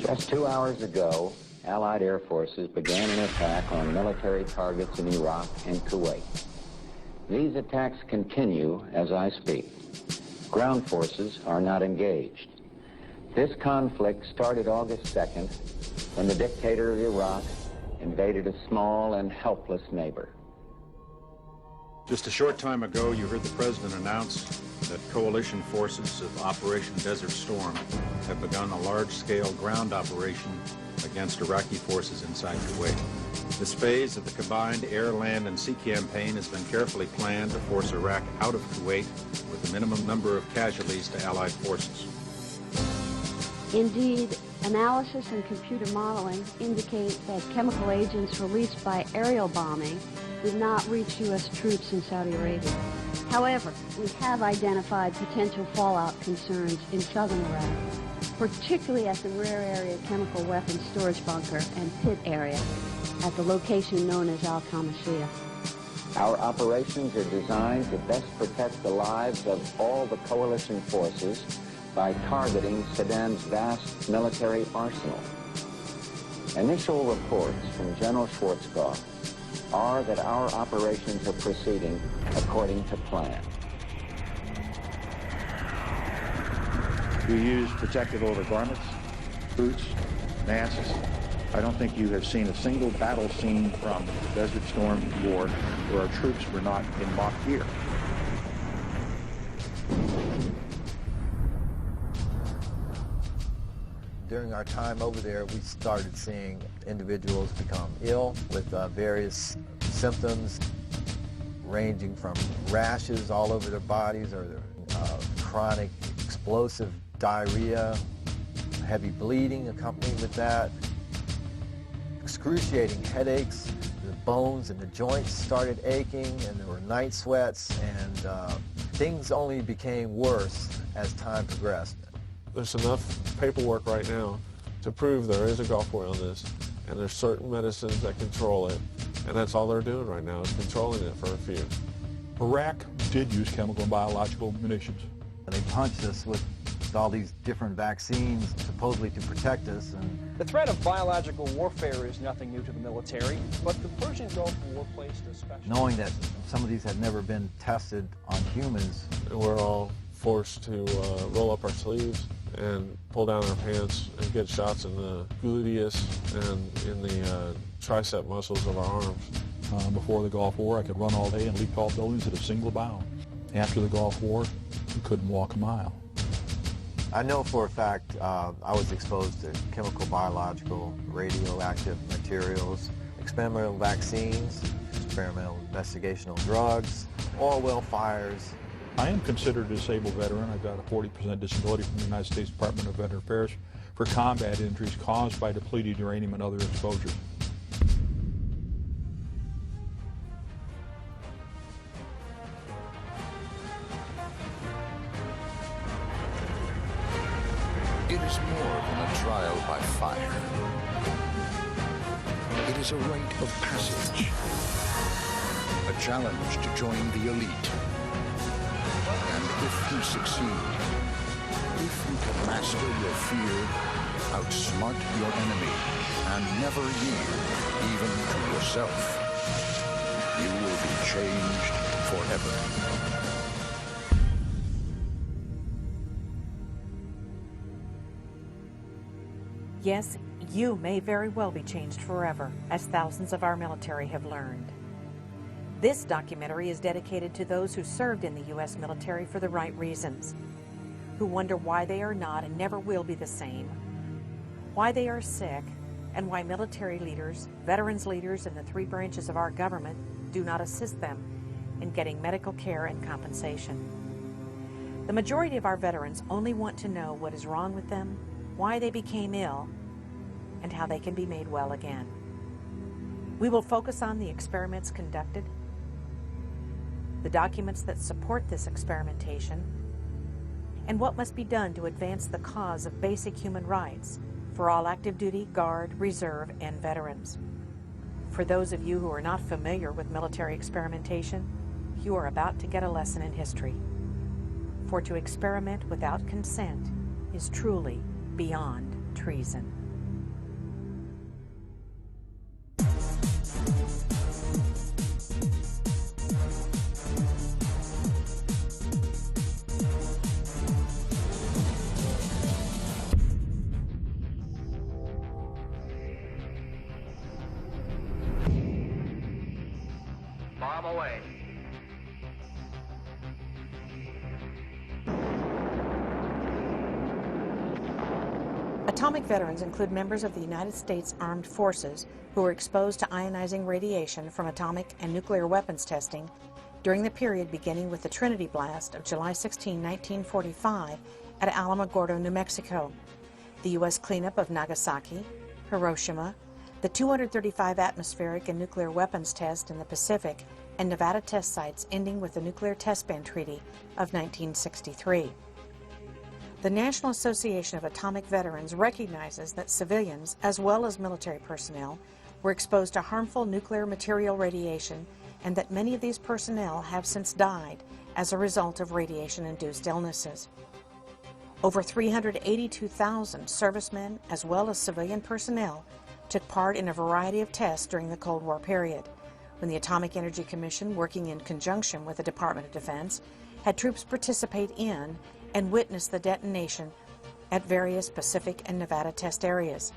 Just 2 hours ago, Allied air forces began an attack on military targets in Iraq and Kuwait. These attacks continue as I speak. Ground forces are not engaged. This conflict started August 2nd when the dictator of Iraq invaded a small and helpless neighbor. Just a short time ago, you heard the president announce that coalition forces of Operation Desert Storm have begun a large-scale ground operation against Iraqi forces inside Kuwait. This phase of the combined air, land, and sea campaign has been carefully planned to force Iraq out of Kuwait with the minimum number of casualties to Allied forces. Indeed, analysis and computer modeling indicate that chemical agents released by aerial bombing did not reach U.S. troops in Saudi Arabia. However, we have identified potential fallout concerns in southern Iraq, particularly at the rear area chemical weapons storage bunker and pit area at the location known as Al-Qamishiyah. Our operations are designed to best protect the lives of all the coalition forces by targeting Saddam's vast military arsenal. Initial reports from General Schwarzkopf are that our operations are proceeding according to plan. You use protective overgarments, boots, masks. I don't think you have seen a single battle scene from the Desert Storm War where our troops were not in mock gear. During our time over there, we started seeing individuals become ill with various symptoms ranging from rashes all over their bodies or chronic explosive diarrhea, heavy bleeding accompanied with that, excruciating headaches, the bones and the joints started aching, and there were night sweats, and things only became worse as time progressed. There's enough paperwork right now to prove there is a Gulf War illness, and there's certain medicines that control it, and that's all they're doing right now is controlling it for a few. Iraq did use chemical and biological munitions. They punched us with all these different vaccines supposedly to protect us. And the threat of biological warfare is nothing new to the military, but the Persian Gulf War placed a special... Knowing that some of these had never been tested on humans. We're all forced to roll up our sleeves and pull down our pants and get shots in the gluteus and in the tricep muscles of our arms. Before the Gulf War, I could run all day and leap tall buildings at a single bound. After the Gulf War, I couldn't walk a mile. I know for a fact I was exposed to chemical, biological, radioactive materials, experimental vaccines, experimental investigational drugs, oil well fires. I am considered a disabled veteran. I've got a 40% disability from the United States Department of Veteran Affairs for combat injuries caused by depleted uranium and other exposures. It is more than a trial by fire. It is a rite of passage, a challenge to join the elite. And if you succeed, if you can master your fear, outsmart your enemy, and never yield even to yourself, you will be changed forever. Yes, you may very well be changed forever, as thousands of our military have learned. This documentary is dedicated to those who served in the U.S. military for the right reasons, who wonder why they are not and never will be the same, why they are sick, and why military leaders, veterans leaders, and the three branches of our government do not assist them in getting medical care and compensation. The majority of our veterans only want to know what is wrong with them, why they became ill, and how they can be made well again. We will focus on the experiments conducted, the documents that support this experimentation, and what must be done to advance the cause of basic human rights for all active duty, Guard, Reserve, and veterans. For those of you who are not familiar with military experimentation, you are about to get a lesson in history. For to experiment without consent is truly beyond treason. bomb away. Atomic veterans include members of the United States Armed Forces who were exposed to ionizing radiation from atomic and nuclear weapons testing during the period beginning with the Trinity blast of July 16, 1945 at Alamogordo, New Mexico, the U.S. cleanup of Nagasaki, Hiroshima, the 235 atmospheric and nuclear weapons test in the Pacific, and Nevada test sites ending with the Nuclear Test Ban Treaty of 1963. The National Association of Atomic Veterans recognizes that civilians, as well as military personnel, were exposed to harmful nuclear material radiation, and that many of these personnel have since died as a result of radiation-induced illnesses. Over 382,000 servicemen, as well as civilian personnel, took part in a variety of tests during the Cold War period, when the Atomic Energy Commission, working in conjunction with the Department of Defense, had troops participate in and witness the detonation at various Pacific and Nevada test areas.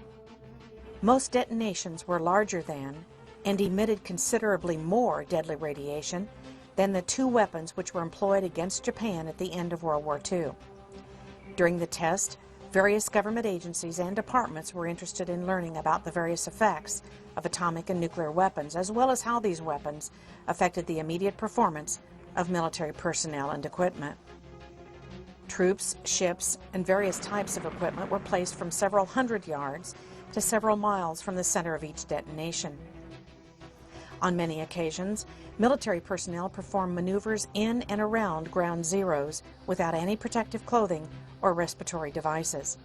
Most detonations were larger than and emitted considerably more deadly radiation than the two weapons which were employed against Japan at the end of World War II. During the test, various government agencies and departments were interested in learning about the various effects of atomic and nuclear weapons, as well as how these weapons affected the immediate performance of military personnel and equipment. Troops, ships, and various types of equipment were placed from several hundred yards to several miles from the center of each detonation. On many occasions, military personnel performed maneuvers in and around ground zeros without any protective clothing or respiratory devices.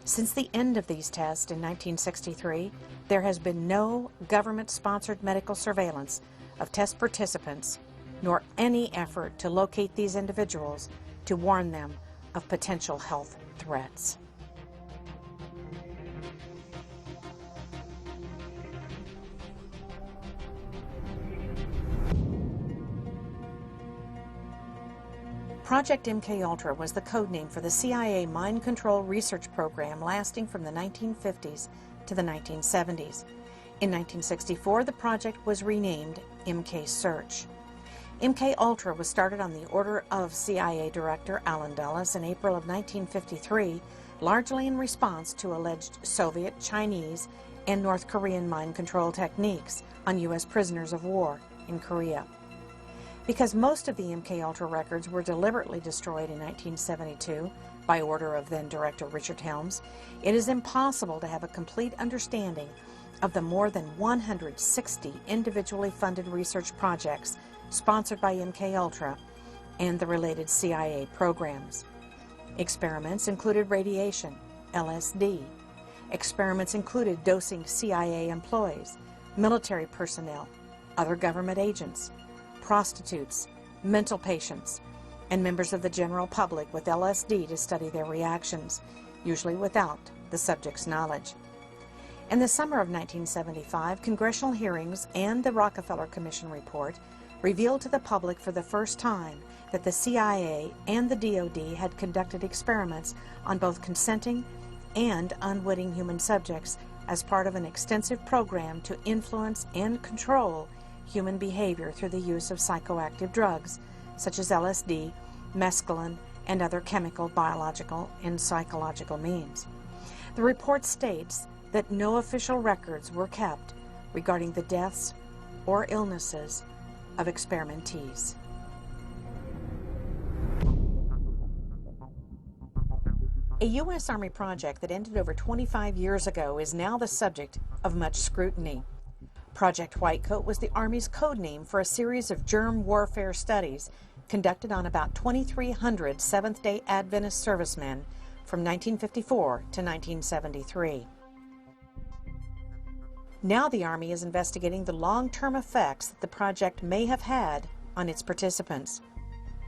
Since the end of these tests in 1963, there has been no government-sponsored medical surveillance of test participants, nor any effort to locate these individuals to warn them of potential health threats. Project MKUltra was the code name for the CIA mind control research program lasting from the 1950s to the 1970s. In 1964, the project was renamed MK Search. MKUltra was started on the order of CIA Director Allen Dulles in April of 1953, largely in response to alleged Soviet, Chinese, and North Korean mind control techniques on U.S. prisoners of war in Korea. Because most of the MKUltra records were deliberately destroyed in 1972 by order of then-Director Richard Helms, it is impossible to have a complete understanding of the more than 160 individually funded research projects sponsored by MKUltra and the related CIA programs. Experiments included radiation, LSD. Experiments included dosing CIA employees, military personnel, other government agents, prostitutes, mental patients, and members of the general public with LSD to study their reactions, usually without the subject's knowledge. In the summer of 1975, congressional hearings and the Rockefeller Commission report revealed to the public for the first time that the CIA and the DoD had conducted experiments on both consenting and unwitting human subjects as part of an extensive program to influence and control human behavior through the use of psychoactive drugs such as LSD, mescaline, and other chemical, biological, and psychological means. The report states that no official records were kept regarding the deaths or illnesses of experimentees. A U.S. Army project that ended over 25 years ago is now the subject of much scrutiny. Project Whitecoat was the Army's code name for a series of germ warfare studies conducted on about 2,300 Seventh-day Adventist servicemen from 1954 to 1973. Now the Army is investigating the long-term effects that the project may have had on its participants.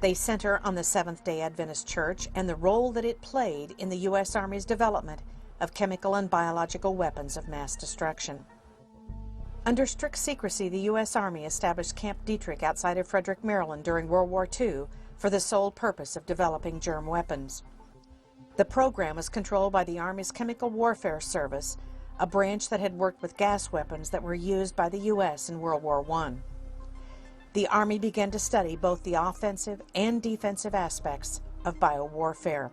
They center on the Seventh-day Adventist Church and the role that it played in the U.S. Army's development of chemical and biological weapons of mass destruction. Under strict secrecy, the U.S. Army established Camp Detrick outside of Frederick, Maryland during World War II for the sole purpose of developing germ weapons. The program was controlled by the Army's Chemical Warfare Service, a branch that had worked with gas weapons that were used by the U.S. in World War I. the Army began to study both the offensive and defensive aspects of biowarfare.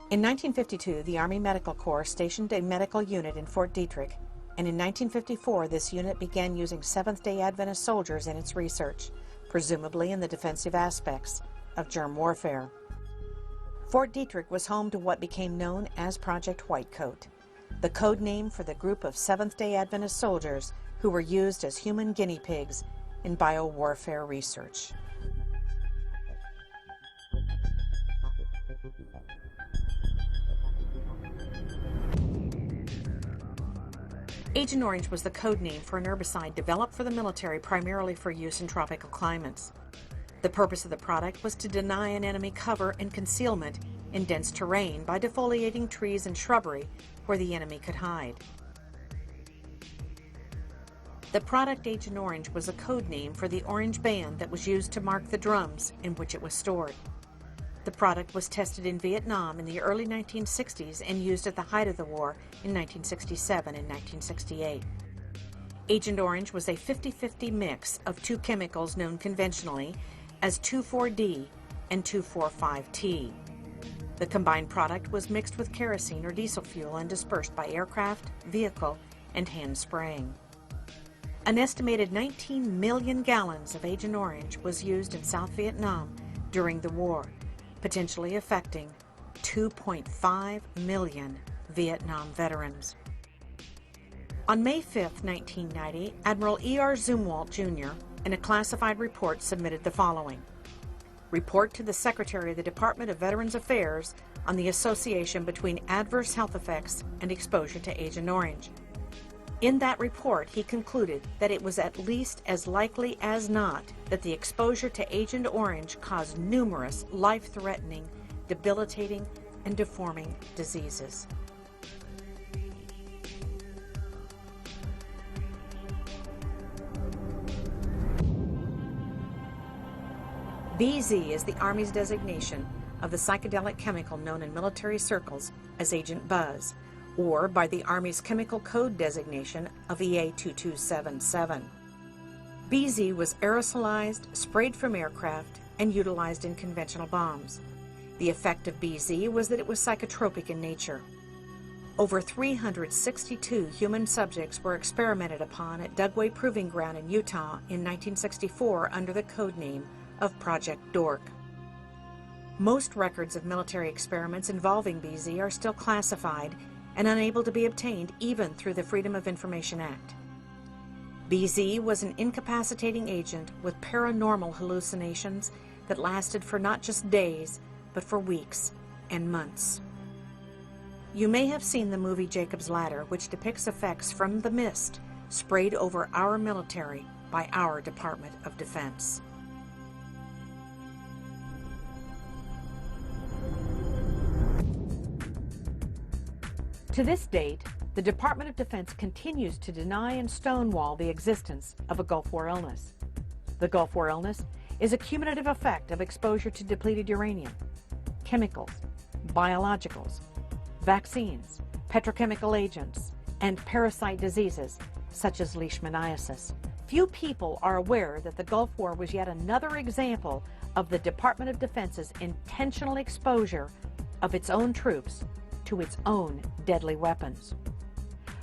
In 1952, the Army Medical Corps stationed a medical unit in Fort Detrick, and in 1954, this unit began using Seventh-day Adventist soldiers in its research, presumably in the defensive aspects of germ warfare. Fort Detrick was home to what became known as Project Whitecoat, the code name for the group of Seventh-day Adventist soldiers who were used as human guinea pigs in biowarfare research. Agent Orange was the code name for an herbicide developed for the military primarily for use in tropical climates. The purpose of the product was to deny an enemy cover and concealment in dense terrain by defoliating trees and shrubbery where the enemy could hide. The product Agent Orange was a code name for the orange band that was used to mark the drums in which it was stored. The product was tested in Vietnam in the early 1960s and used at the height of the war in 1967 and 1968. Agent Orange was a 50-50 mix of two chemicals known conventionally as 2,4-D and 2,4,5-T. The combined product was mixed with kerosene or diesel fuel and dispersed by aircraft, vehicle, and hand spraying. An estimated 19 million gallons of Agent Orange was used in South Vietnam during the war, potentially affecting 2.5 million Vietnam veterans. On May 5, 1990, Admiral E.R. Zumwalt, Jr., in a classified report submitted the following: Report to the Secretary of the Department of Veterans Affairs on the association between adverse health effects and exposure to Agent Orange. In that report, he concluded that it was at least as likely as not that the exposure to Agent Orange caused numerous life-threatening, debilitating, and deforming diseases. BZ is the Army's designation of the psychedelic chemical known in military circles as Agent Buzz, or by the Army's chemical code designation of EA2277. BZ was aerosolized, sprayed from aircraft, and utilized in conventional bombs. The effect of BZ was that it was psychotropic in nature. Over 362 human subjects were experimented upon at Dugway Proving Ground in Utah in 1964 under the code name of Project Dork. Most records of military experiments involving BZ are still classified and unable to be obtained even through the Freedom of Information Act. BZ was an incapacitating agent with paranormal hallucinations that lasted for not just days, but for weeks and months. You may have seen the movie Jacob's Ladder, which depicts effects from the mist sprayed over our military by our Department of Defense. To this date, the Department of Defense continues to deny and stonewall the existence of a Gulf War illness. The Gulf War illness is a cumulative effect of exposure to depleted uranium, chemicals, biologicals, vaccines, petrochemical agents, and parasite diseases such as leishmaniasis. Few people are aware that the Gulf War was yet another example of the Department of Defense's intentional exposure of its own troops to its own deadly weapons.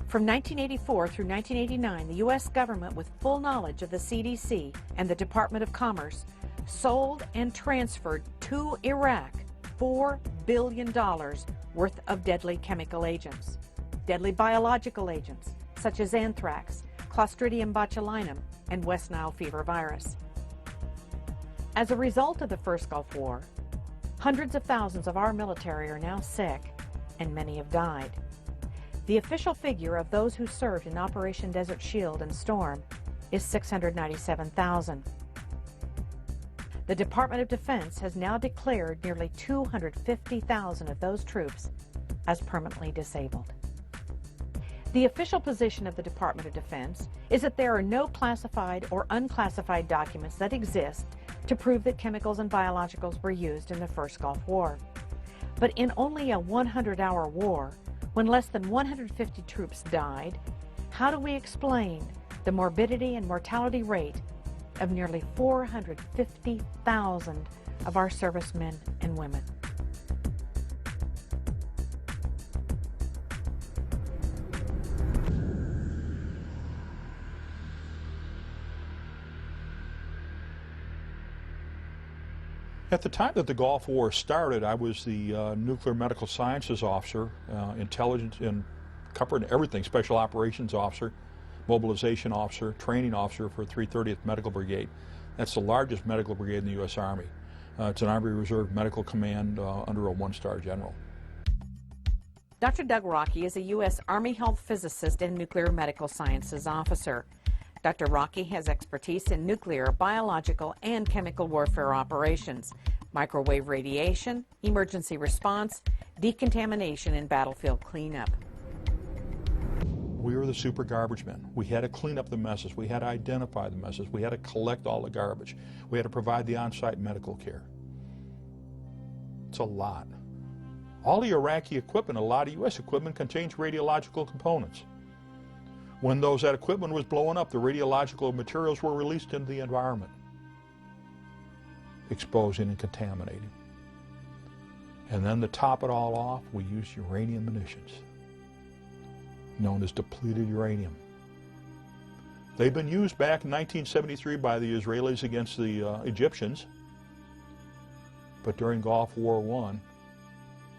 From 1984 through 1989, the U.S. government, with full knowledge of the CDC and the Department of Commerce, sold and transferred to Iraq $4 billion worth of deadly chemical agents, deadly biological agents such as anthrax, Clostridium botulinum, and West Nile fever virus. As a result of the first Gulf War, hundreds of thousands of our military are now sick, and many have died. The official figure of those who served in Operation Desert Shield and Storm is 697,000. The Department of Defense has now declared nearly 250,000 of those troops as permanently disabled. The official position of the Department of Defense is that there are no classified or unclassified documents that exist to prove that chemicals and biologicals were used in the first Gulf War. But in only a 100-hour war, when less than 150 troops died, how do we explain the morbidity and mortality rate of nearly 450,000 of our servicemen and women. At the time that the Gulf War started, I was the nuclear medical sciences officer, intelligence and covering everything, special operations officer, mobilization officer, training officer for 330th Medical Brigade. That's the largest medical brigade in the U.S. Army. It's an Army Reserve Medical Command under a one-star general. Dr. Doug Rocky is a U.S. Army Health Physicist and Nuclear Medical Sciences Officer. Dr. Rocky has expertise in nuclear, biological, and chemical warfare operations, microwave radiation, emergency response, decontamination, and battlefield cleanup. We were the super garbage men. We had to clean up the messes. We had to identify the messes. We had to collect all the garbage. We had to provide the on-site medical care. It's a lot. All the Iraqi equipment, a lot of U.S. equipment, contains radiological components. When that equipment was blowing up, the radiological materials were released into the environment, exposing and contaminating. And then to top it all off, we used uranium munitions, known as depleted uranium. They've been used back in 1973 by the Israelis against the Egyptians, but during Gulf War I,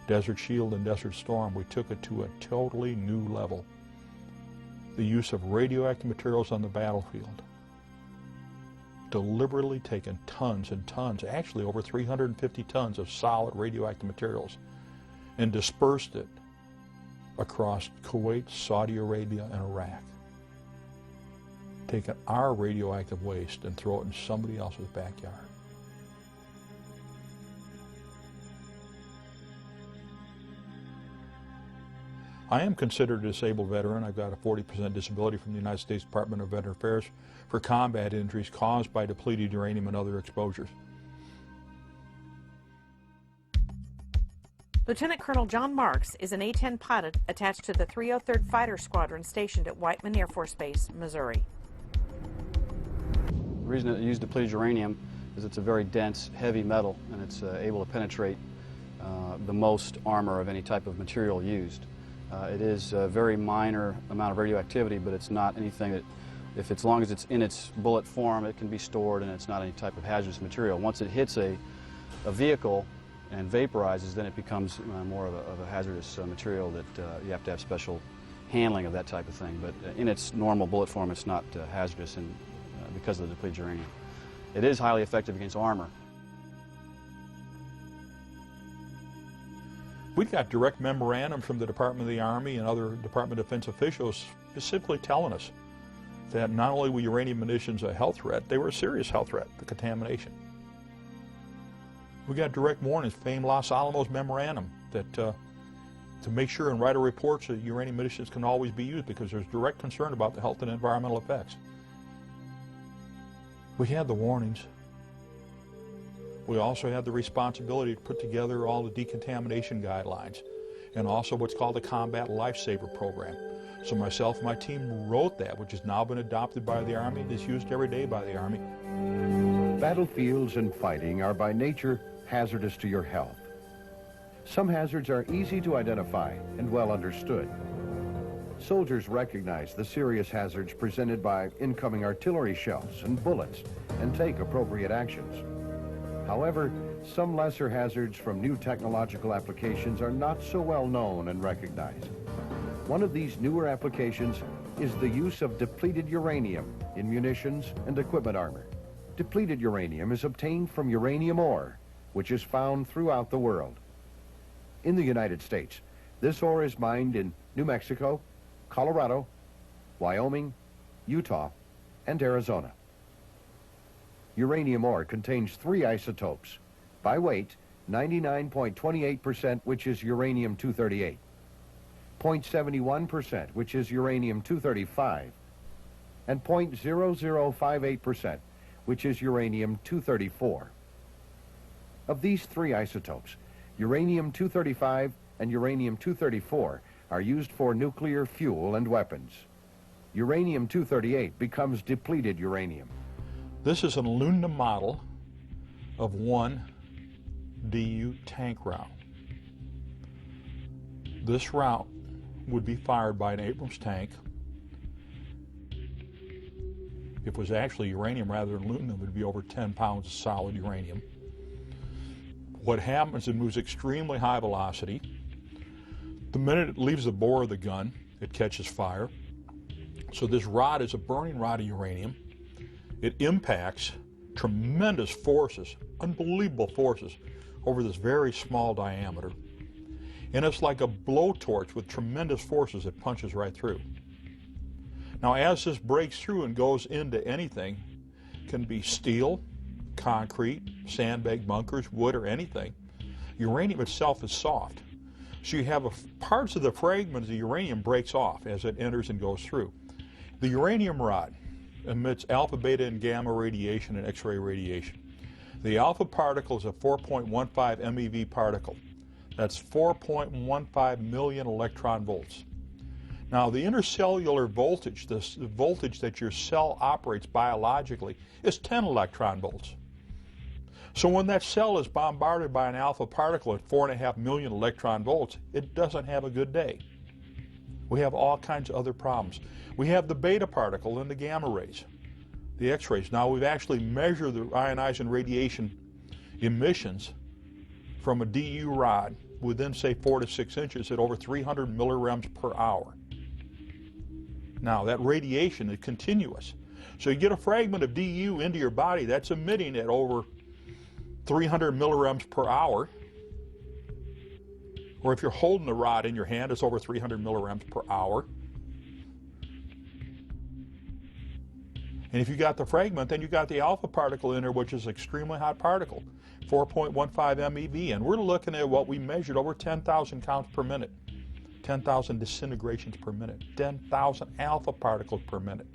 Desert Shield and Desert Storm, we took it to a totally new level. The use of radioactive materials on the battlefield. Deliberately taken tons and tons, actually over 350 tons of solid radioactive materials, and dispersed it across Kuwait, Saudi Arabia, and Iraq. Taking our radioactive waste and throw it in somebody else's backyard. I am considered a disabled veteran. I've got a 40% disability from the United States Department of Veteran Affairs for combat injuries caused by depleted uranium and other exposures. Lieutenant Colonel John Marks is an A-10 pilot attached to the 303rd Fighter Squadron stationed at Whiteman Air Force Base, Missouri. The reason it used depleted uranium is it's a very dense, heavy metal, and it's able to penetrate the most armor of any type of material used. It is a very minor amount of radioactivity, but it's not anything that, as long as it's in its bullet form, it can be stored, and it's not any type of hazardous material. Once it hits a vehicle and vaporizes, then it becomes more of a hazardous material that you have to have special handling of that type of thing. But in its normal bullet form, it's not hazardous because of the depleted uranium. It is highly effective against armor. We've got direct memorandum from the Department of the Army and other Department of Defense officials specifically telling us that not only were uranium munitions a health threat, they were a serious health threat, the contamination. We got direct warnings, famed Los Alamos memorandum, that to make sure and write a report that uranium munitions can always be used because there's direct concern about the health and environmental effects. We had the warnings. We also had the responsibility to put together all the decontamination guidelines and also what's called the Combat Lifesaver Program. So myself and my team wrote that, which has now been adopted by the Army and is used every day by the Army. Battlefields and fighting are by nature hazardous to your health. Some hazards are easy to identify and well understood. Soldiers recognize the serious hazards presented by incoming artillery shells and bullets and take appropriate actions. However, some lesser hazards from new technological applications are not so well known and recognized. One of these newer applications is the use of depleted uranium in munitions and equipment armor. Depleted uranium is obtained from uranium ore, which is found throughout the world. In the United States, this ore is mined in New Mexico, Colorado, Wyoming, Utah, and Arizona. Uranium ore contains 3 isotopes. By weight, 99.28%, which is uranium-238, 0.71%, which is uranium-235, and 0.0058%, which is uranium-234. Of these 3 isotopes, uranium-235 and uranium-234 are used for nuclear fuel and weapons. Uranium-238 becomes depleted uranium. This is an aluminum model of one DU tank round. This round would be fired by an Abrams tank. If it was actually uranium rather than aluminum, it would be over 10 pounds of solid uranium. What happens, it moves extremely high velocity. The minute it leaves the bore of the gun, it catches fire. So this rod is a burning rod of uranium. It impacts tremendous forces, unbelievable forces, over this very small diameter. And it's like a blowtorch with tremendous forces that punches right through. Now, as this breaks through and goes into anything, it can be steel, concrete, sandbag bunkers, wood, or anything. Uranium itself is soft. So you have parts of the fragments of the uranium breaks off as it enters and goes through. The uranium rod emits alpha, beta, and gamma radiation and X-ray radiation. The alpha particle is a 4.15 MeV particle. That's 4.15 million electron volts. Now, the intercellular voltage, the voltage that your cell operates biologically, is 10 electron volts. So when that cell is bombarded by an alpha particle at 4.5 million electron volts, it doesn't have a good day. We have all kinds of other problems. We have the beta particle and the gamma rays, the X-rays. Now, we've actually measured the ionizing radiation emissions from a DU rod within, say, 4 to 6 inches at over 300 millirems per hour. Now, that radiation is continuous. So you get a fragment of DU into your body that's emitting at over 300 millirems per hour. Or if you're holding the rod in your hand, it's over 300 millirems per hour. And if you got the fragment, then you got the alpha particle in there, which is an extremely hot particle, 4.15 MeV. And we're looking at what we measured over 10,000 counts per minute, 10,000 disintegrations per minute, 10,000 alpha particles per minute.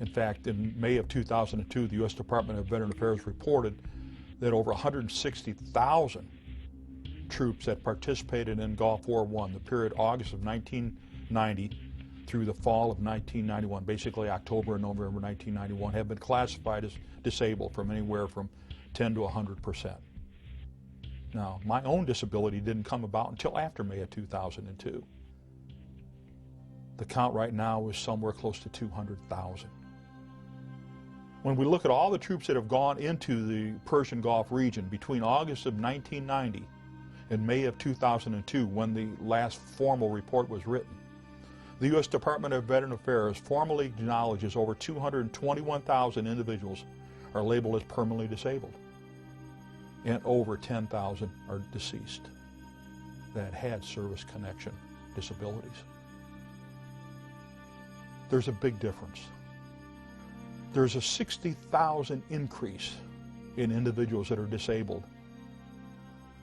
In fact, in May of 2002, the U.S. Department of Veteran Affairs reported that over 160,000 troops that participated in Gulf War I, the period August of 1990 through the fall of 1991, basically October and November 1991, have been classified as disabled from anywhere from 10 to 100%. Now, my own disability didn't come about until after May of 2002. The count right now is somewhere close to 200,000. When we look at all the troops that have gone into the Persian Gulf region between August of 1990 and May of 2002, when the last formal report was written, the U.S. Department of Veteran Affairs formally acknowledges over 221,000 individuals are labeled as permanently disabled, and over 10,000 are deceased that had service connection disabilities. There's a big difference. There's a 60,000 increase in individuals that are disabled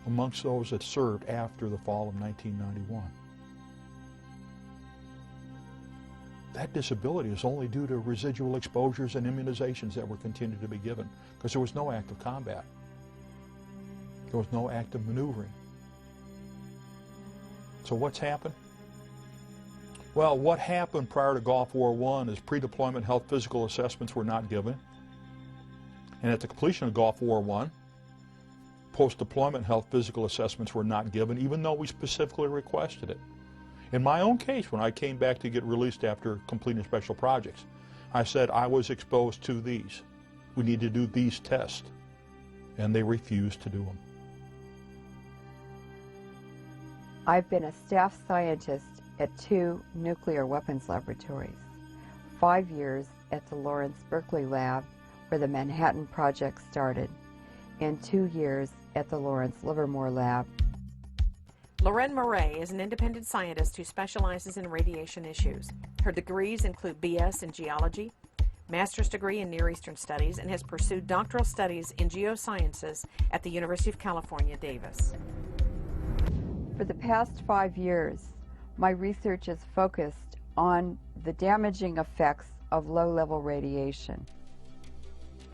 amongst those that served after the fall of 1991. That disability is only due to residual exposures and immunizations that were continued to be given, because there was no active combat. There was no active maneuvering. So what's happened? Well, what happened prior to Gulf War I is pre-deployment health physical assessments were not given. And at the completion of Gulf War I, post-deployment health physical assessments were not given, even though we specifically requested it. In my own case, when I came back to get released after completing special projects, I said I was exposed to these. We need to do these tests. And they refused to do them. I've been a staff scientist at 2 nuclear weapons laboratories, 5 years at the Lawrence Berkeley Lab, where the Manhattan Project started, and 2 years at the Lawrence Livermore Lab. Lorraine Murray is an independent scientist who specializes in radiation issues. Her degrees include BS in geology, master's degree in Near Eastern Studies, and has pursued doctoral studies in geosciences at the University of California, Davis. For the past 5 years, my research is focused on the damaging effects of low-level radiation.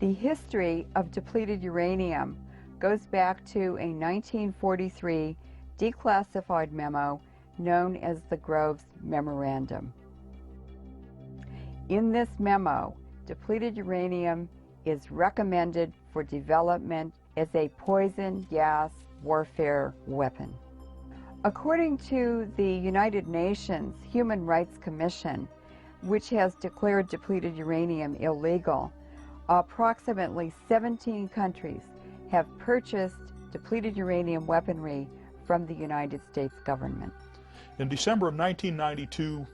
The history of depleted uranium goes back to a 1943 declassified memo known as the Groves Memorandum. In this memo, depleted uranium is recommended for development as a poison gas warfare weapon. According to the United Nations Human Rights Commission, which has declared depleted uranium illegal, approximately 17 countries have purchased depleted uranium weaponry from the United States government. In December of 1992,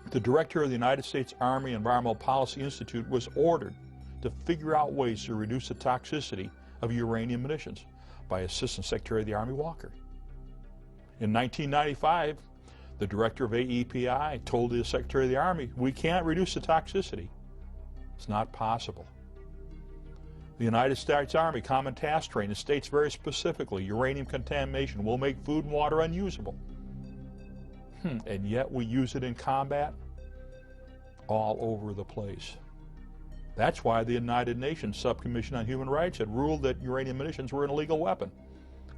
the director of the United States Army Environmental Policy Institute was ordered to figure out ways to reduce the toxicity of uranium munitions by Assistant Secretary of the Army Walker. In 1995, the director of AEPI told the Secretary of the Army, "We can't reduce the toxicity. It's not possible." The United States Army Common Task Training states very specifically, uranium contamination will make food and water unusable. And yet we use it in combat all over the place. That's why the United Nations Subcommission on Human Rights had ruled that uranium munitions were an illegal weapon,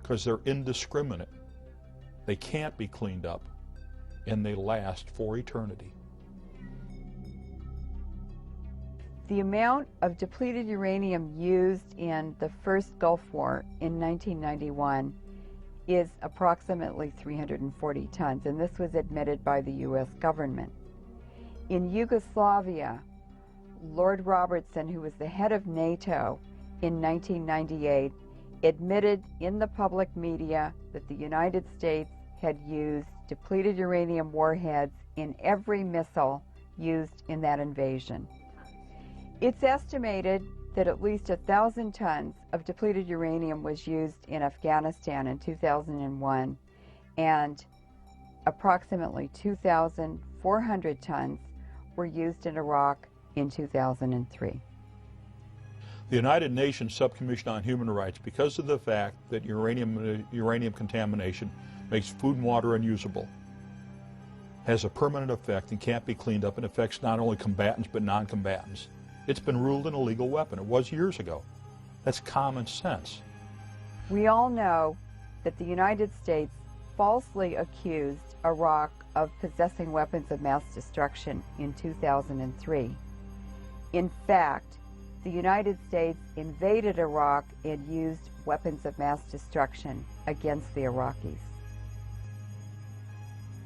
because they're indiscriminate. They can't be cleaned up, and they last for eternity. The amount of depleted uranium used in the first Gulf War in 1991 is approximately 340 tons, and this was admitted by the U.S. government. In Yugoslavia, Lord Robertson, who was the head of NATO in 1998, admitted in the public media that the United States had used depleted uranium warheads in every missile used in that invasion. It's estimated that at least 1,000 tons of depleted uranium was used in Afghanistan in 2001, and approximately 2,400 tons were used in Iraq in 2003. The United Nations Subcommission on Human Rights, because of the fact that uranium contamination makes food and water unusable, has a permanent effect and can't be cleaned up, and affects not only combatants but non-combatants. It's been ruled an illegal weapon. It was years ago. That's common sense. We all know that the United States falsely accused Iraq of possessing weapons of mass destruction in 2003. In fact, the United States invaded Iraq and used weapons of mass destruction against the Iraqis.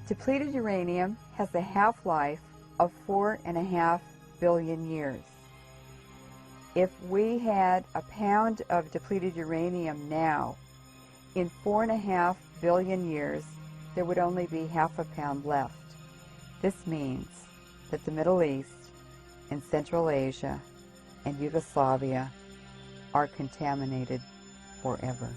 Depleted uranium has a half-life of 4.5 billion years. If we had a pound of depleted uranium now, in 4.5 billion years, there would only be half a pound left. This means that the Middle East and Central Asia and Yugoslavia are contaminated forever.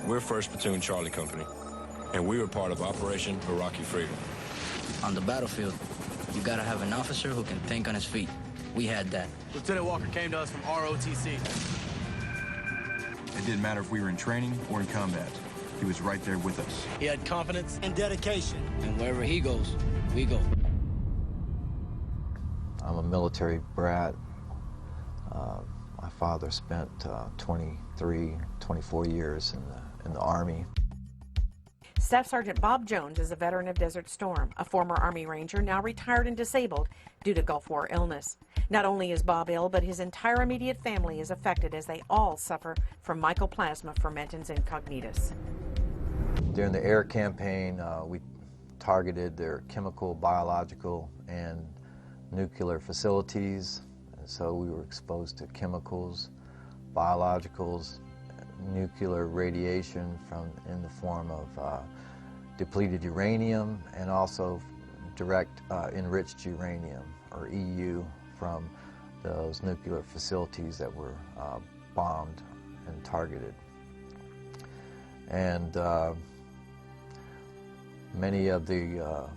We're 1st Platoon Charlie Company, and we were part of Operation Iraqi Freedom. On the battlefield, you gotta have an officer who can think on his feet. We had that. Lieutenant Walker came to us from ROTC. It didn't matter if we were in training or in combat. He was right there with us. He had confidence and dedication. And wherever he goes, we go. I'm a military brat. My father spent 24 years in the Army. Staff Sergeant Bob Jones is a veteran of Desert Storm, a former Army Ranger now retired and disabled due to Gulf War illness. Not only is Bob ill, but his entire immediate family is affected as they all suffer from mycoplasma fermentans incognitus. During the air campaign, we targeted their chemical, biological, and nuclear facilities. And so we were exposed to chemicals, biologicals, nuclear radiation in the form of depleted uranium, and also direct enriched uranium, or EU, from those nuclear facilities that were bombed and targeted. And many of the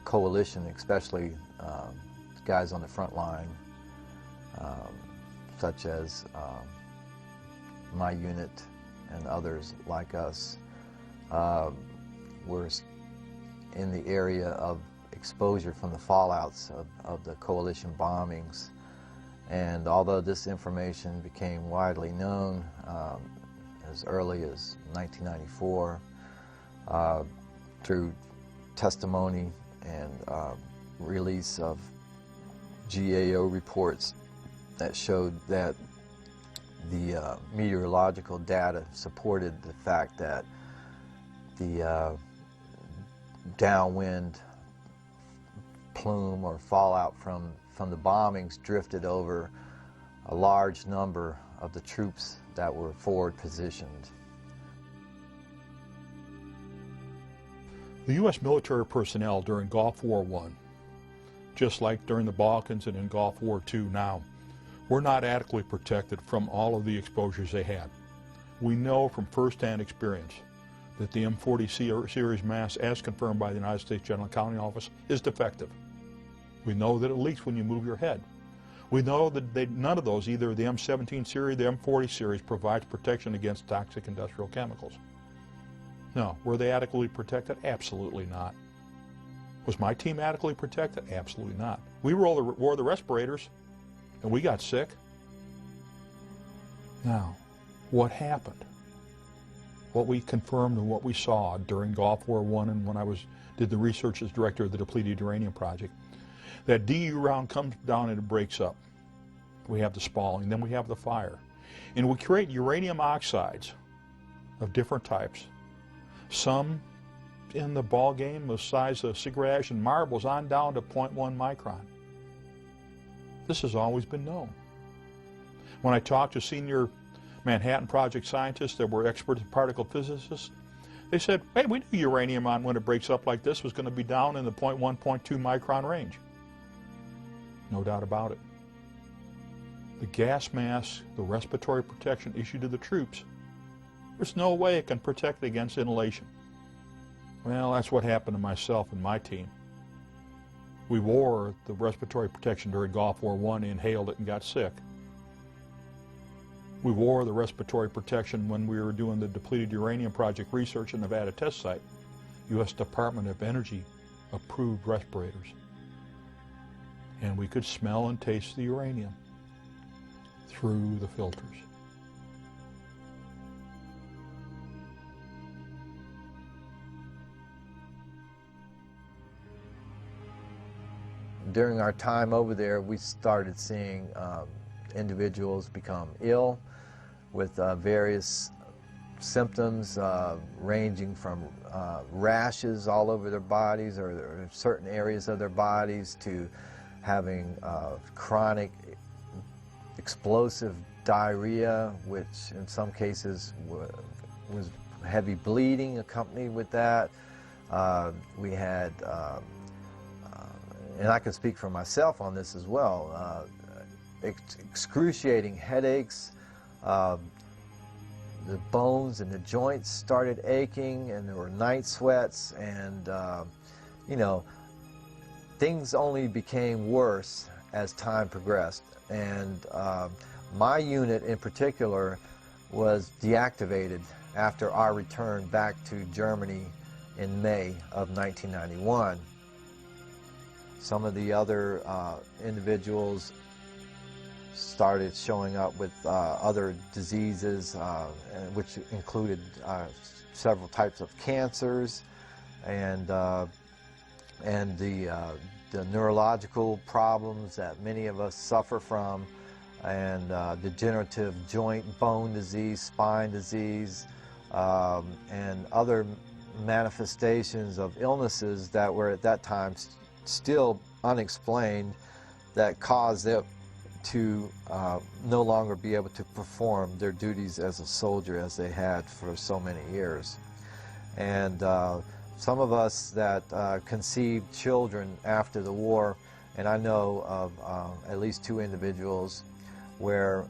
coalition, especially guys on the front line, such as my unit and others like us, were in the area of exposure from the fallouts of the coalition bombings. And although this information became widely known as early as 1994, through testimony and release of GAO reports that showed that the meteorological data supported the fact that the downwind plume or fallout from the bombings drifted over a large number of the troops that were forward positioned. The U.S. military personnel during Gulf War I, just like during the Balkans and in Gulf War II now, were not adequately protected from all of the exposures they had. We know from first-hand experience that the M40 series mask, as confirmed by the United States General Accounting Office, is defective. We know that it leaks when you move your head. We know that none of those, either the M17 series or the M40 series, provides protection against toxic industrial chemicals. No. Were they adequately protected? Absolutely not. Was my team adequately protected? Absolutely not. We wore the respirators, and we got sick. Now, what happened? What we confirmed and what we saw during Gulf War I and when I did the research as director of the Depleted Uranium Project, that DU round comes down and it breaks up. We have the spalling, then we have the fire. And we create uranium oxides of different types. Some in the ball game the size of cigarette ash and marbles on down to 0.1 micron. This has always been known. When I talked to senior Manhattan Project scientists that were expert particle physicists, they said, hey, we knew uranium when it breaks up like this was going to be down in the 0.1, 0.2 micron range. No doubt about it. The gas mask, the respiratory protection issued to the troops, there's no way it can protect against inhalation. Well, that's what happened to myself and my team. We wore the respiratory protection during Gulf War I, inhaled it, and got sick. We wore the respiratory protection when we were doing the Depleted Uranium Project research in Nevada test site. U.S. Department of Energy approved respirators. And we could smell and taste the uranium through the filters. During our time over there, we started seeing individuals become ill with various symptoms ranging from rashes all over their bodies or certain areas of their bodies to having chronic explosive diarrhea, which in some cases was heavy bleeding accompanied with that. We had and I can speak for myself on this as well, excruciating headaches, the bones and the joints started aching, and there were night sweats, and you know, things only became worse as time progressed. And my unit in particular was deactivated after our return back to Germany in May of 1991. Some of the other individuals started showing up with other diseases, which included several types of cancers, and the neurological problems that many of us suffer from, and degenerative joint bone disease, spine disease, and other manifestations of illnesses that were at that time still unexplained, that caused them to no longer be able to perform their duties as a soldier as they had for so many years. And some of us that conceived children after the war, and I know of at least 2 individuals where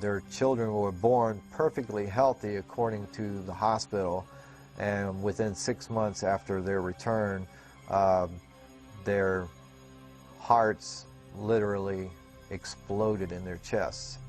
their children were born perfectly healthy according to the hospital, and within 6 months after their return, their hearts literally exploded in their chests.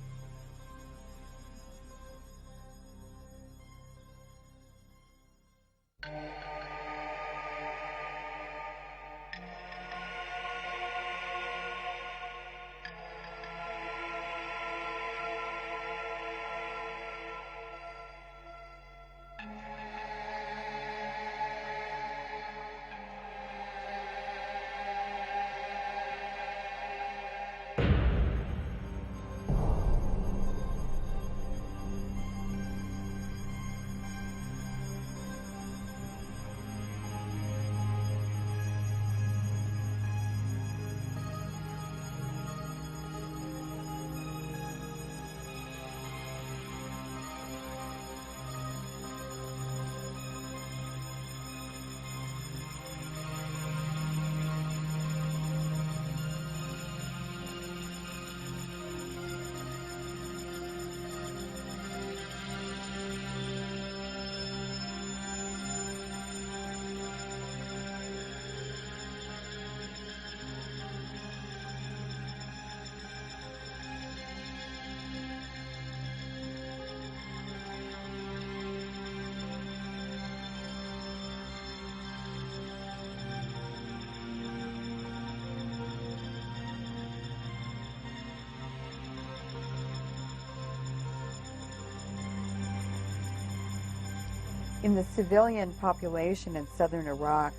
In the civilian population in southern Iraq,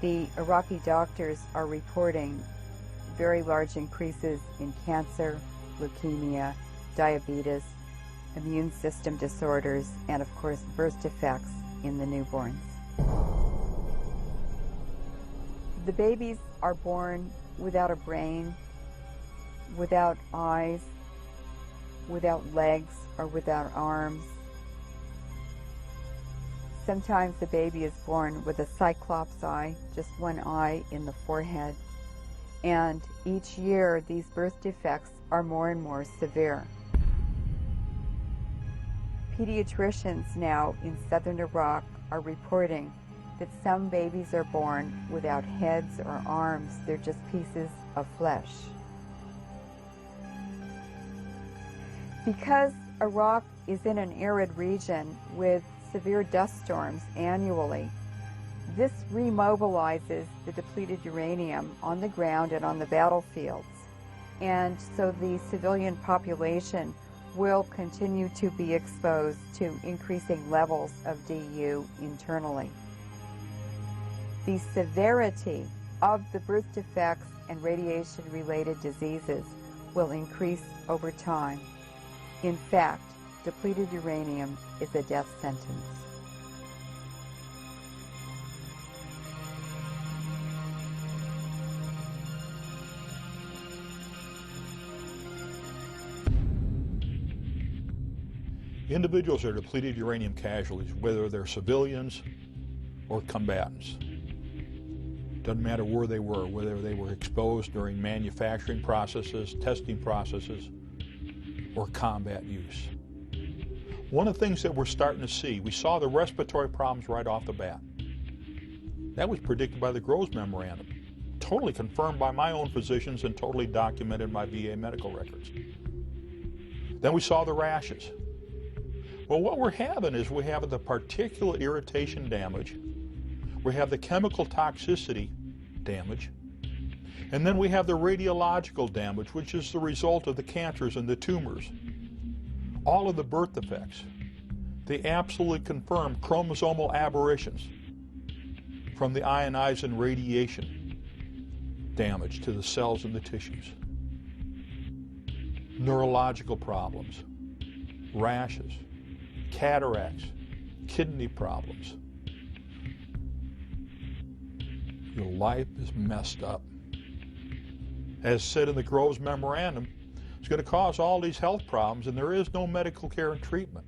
the Iraqi doctors are reporting very large increases in cancer, leukemia, diabetes, immune system disorders, and of course birth defects in the newborns. The babies are born without a brain, without eyes, without legs, or without arms. Sometimes the baby is born with a cyclops eye, just one eye in the forehead. And each year, these birth defects are more and more severe. Pediatricians now in southern Iraq are reporting that some babies are born without heads or arms. They're just pieces of flesh. Because Iraq is in an arid region with severe dust storms annually, this remobilizes the depleted uranium on the ground and on the battlefields. And so the civilian population will continue to be exposed to increasing levels of DU internally. The severity of the birth defects and radiation-related diseases will increase over time. In fact, depleted uranium is a death sentence. Individuals are depleted uranium casualties, whether they're civilians or combatants. Doesn't matter where they were, whether they were exposed during manufacturing processes, testing processes, or combat use. One of the things that we're starting to see, we saw the respiratory problems right off the bat. That was predicted by the Groves Memorandum, totally confirmed by my own physicians and totally documented in my VA medical records. Then we saw the rashes. Well, what we're having is we have the particulate irritation damage, we have the chemical toxicity damage, and then we have the radiological damage, which is the result of the cancers and the tumors. All of the birth defects, they absolutely confirm chromosomal aberrations from the ionizing radiation damage to the cells and the tissues. Neurological problems, rashes, cataracts, kidney problems. Your life is messed up. As said in the Groves Memorandum, it's going to cause all these health problems, and there is no medical care and treatment.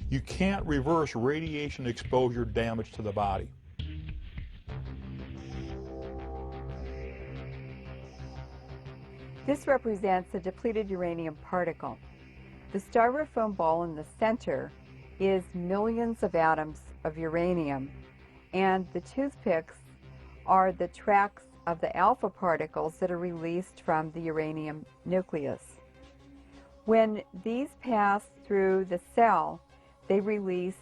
You can't reverse radiation exposure damage to the body. This represents a depleted uranium particle. The styrofoam ball in the center is millions of atoms of uranium, and the toothpicks are the tracks of the alpha particles that are released from the uranium nucleus. When these pass through the cell, they release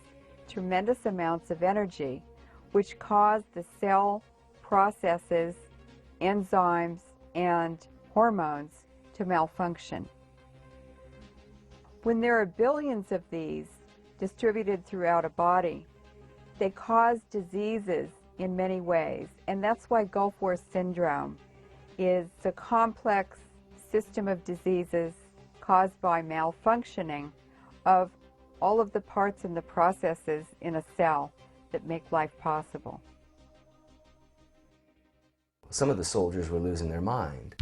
tremendous amounts of energy, which cause the cell processes, enzymes, and hormones to malfunction. When there are billions of these distributed throughout a body, they cause diseases in many ways, and that's why Gulf War syndrome is a complex system of diseases caused by malfunctioning of all of the parts and the processes in a cell that make life possible. Some of the soldiers were losing their mind.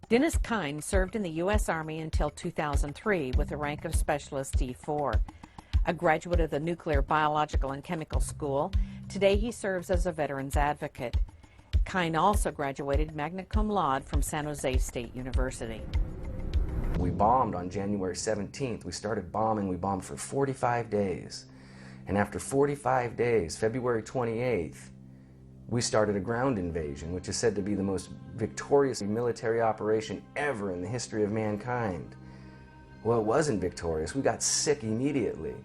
Dennis Kine served in the U.S. Army until 2003 with the rank of Specialist D4. A graduate of the Nuclear, Biological, and Chemical School, today he serves as a veterans advocate. Kine also graduated magna cum laude from San Jose State University. We bombed on January 17th. We started bombing. We bombed for 45 days. And after 45 days, February 28th, we started a ground invasion, which is said to be the most victorious military operation ever in the history of mankind. Well, it wasn't victorious. We got sick immediately.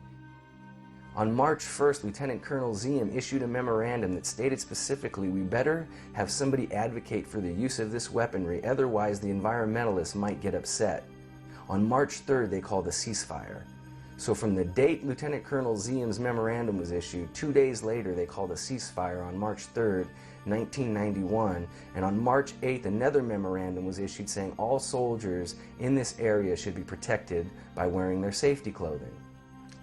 On March 1st, Lieutenant Colonel Ziem issued a memorandum that stated specifically, we better have somebody advocate for the use of this weaponry, otherwise the environmentalists might get upset. On March 3rd, they called a ceasefire. So from the date Lieutenant Colonel Ziem's memorandum was issued, 2 days later they called a ceasefire on March 3rd, 1991, and on March 8th another memorandum was issued saying all soldiers in this area should be protected by wearing their safety clothing.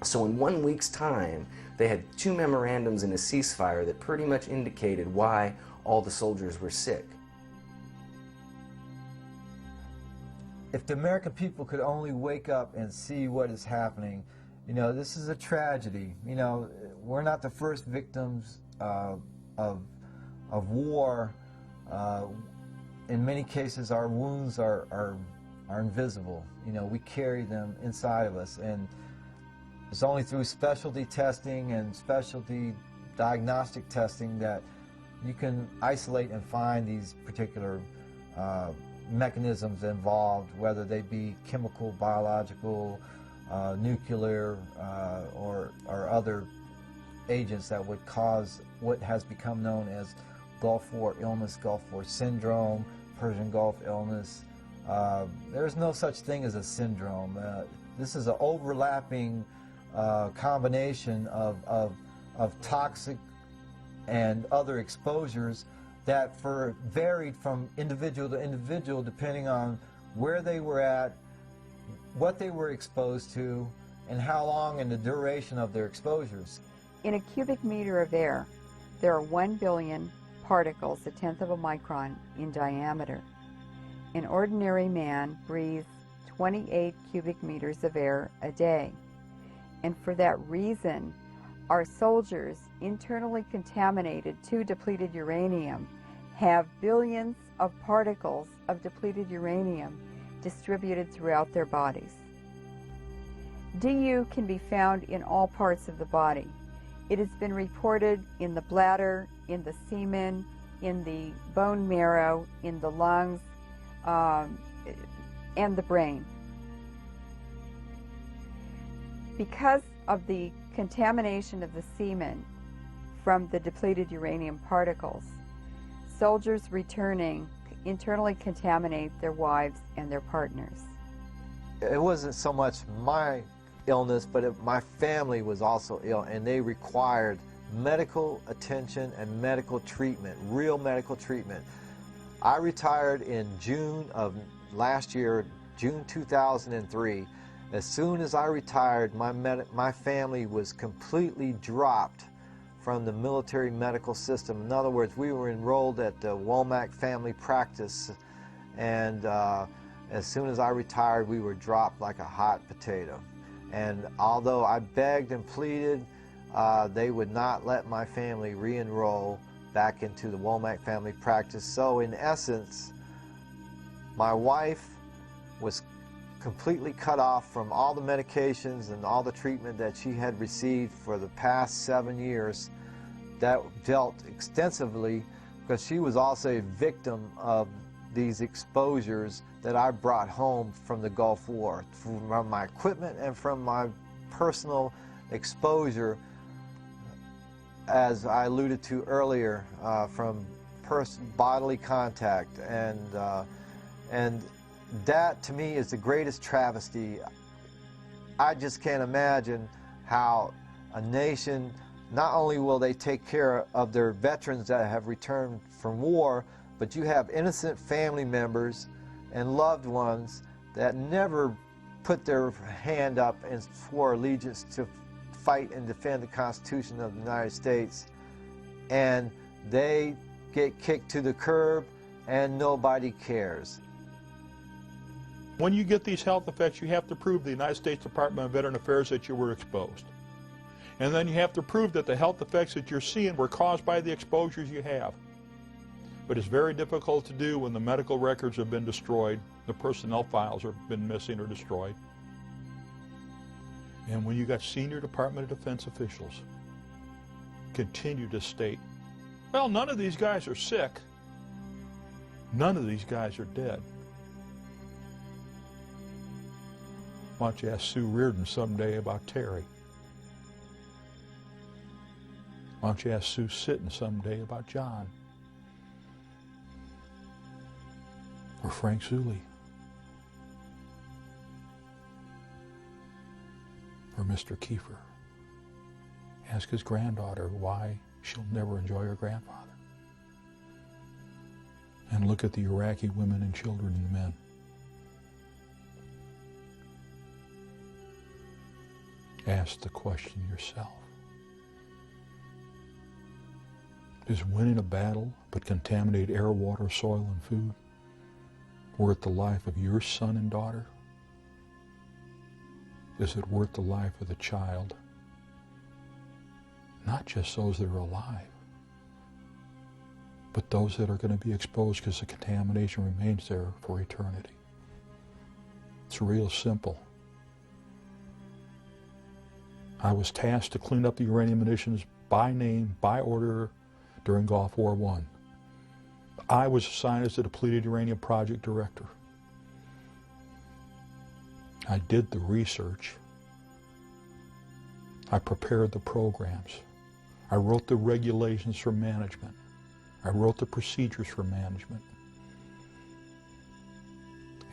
So in 1 week's time, they had 2 memorandums and a ceasefire that pretty much indicated why all the soldiers were sick. If the American people could only wake up and see what is happening, you know, this is a tragedy. You know, we're not the first victims of war. In many cases, our wounds are invisible. You know, we carry them inside of us, and it's only through specialty testing and specialty diagnostic testing that you can isolate and find these particular mechanisms involved, whether they be chemical, biological, nuclear, or other agents that would cause what has become known as Gulf War illness, Gulf War syndrome, Persian Gulf illness. There's no such thing as a syndrome. This is an overlapping combination of toxic and other exposures that varied from individual to individual depending on where they were at, what they were exposed to, and how long and the duration of their exposures. In a cubic meter of air, there are 1 billion particles, a tenth of a micron, in diameter. An ordinary man breathes 28 cubic meters of air a day. And for that reason, our soldiers, internally contaminated to depleted uranium, have billions of particles of depleted uranium distributed throughout their bodies. DU can be found in all parts of the body. It has been reported in the bladder, in the semen, in the bone marrow, in the lungs, and the brain. Because of the contamination of the semen from the depleted uranium particles, soldiers returning internally contaminate their wives and their partners. It wasn't so much my illness, but my family was also ill, and they required medical attention and medical treatment, real medical treatment. I retired in June of last year, June 2003. As soon as I retired, my family was completely dropped from the military medical system. In other words, we were enrolled at the Womack Family Practice, and as soon as I retired, we were dropped like a hot potato. And although I begged and pleaded, they would not let my family re-enroll back into the Womack Family Practice. So in essence, my wife was completely cut off from all the medications and all the treatment that she had received for the past 7 years that dealt extensively, because she was also a victim of these exposures that I brought home from the Gulf War, from my equipment and from my personal exposure, as I alluded to earlier, from bodily contact, and that to me is the greatest travesty. I just can't imagine how a nation, not only will they take care of their veterans that have returned from war, but you have innocent family members and loved ones that never put their hand up and swore allegiance to fight and defend the Constitution of the United States, and they get kicked to the curb and nobody cares. When you get these health effects, you have to prove to the United States Department of Veteran Affairs that you were exposed. And then you have to prove that the health effects that you're seeing were caused by the exposures you have. But it's very difficult to do when the medical records have been destroyed, the personnel files have been missing or destroyed. And when you got senior Department of Defense officials continue to state, well, none of these guys are sick. None of these guys are dead. Why don't you ask Sue Reardon someday about Terry? Why don't you ask Sue Sitten someday about John? Or Frank Zuley? for Mr. Kiefer. Ask his granddaughter why she'll never enjoy her grandfather. And look at the Iraqi women and children and men. Ask the question yourself. Is winning a battle but contaminate air, water, soil, and food worth the life of your son and daughter? Is it worth the life of the child? Not just those that are alive, but those that are going to be exposed because the contamination remains there for eternity. It's real simple. I was tasked to clean up the uranium munitions by name, by order, during Gulf War I. I was assigned as the Depleted Uranium Project Director. I did the research. I prepared the programs. I wrote the regulations for management. I wrote the procedures for management.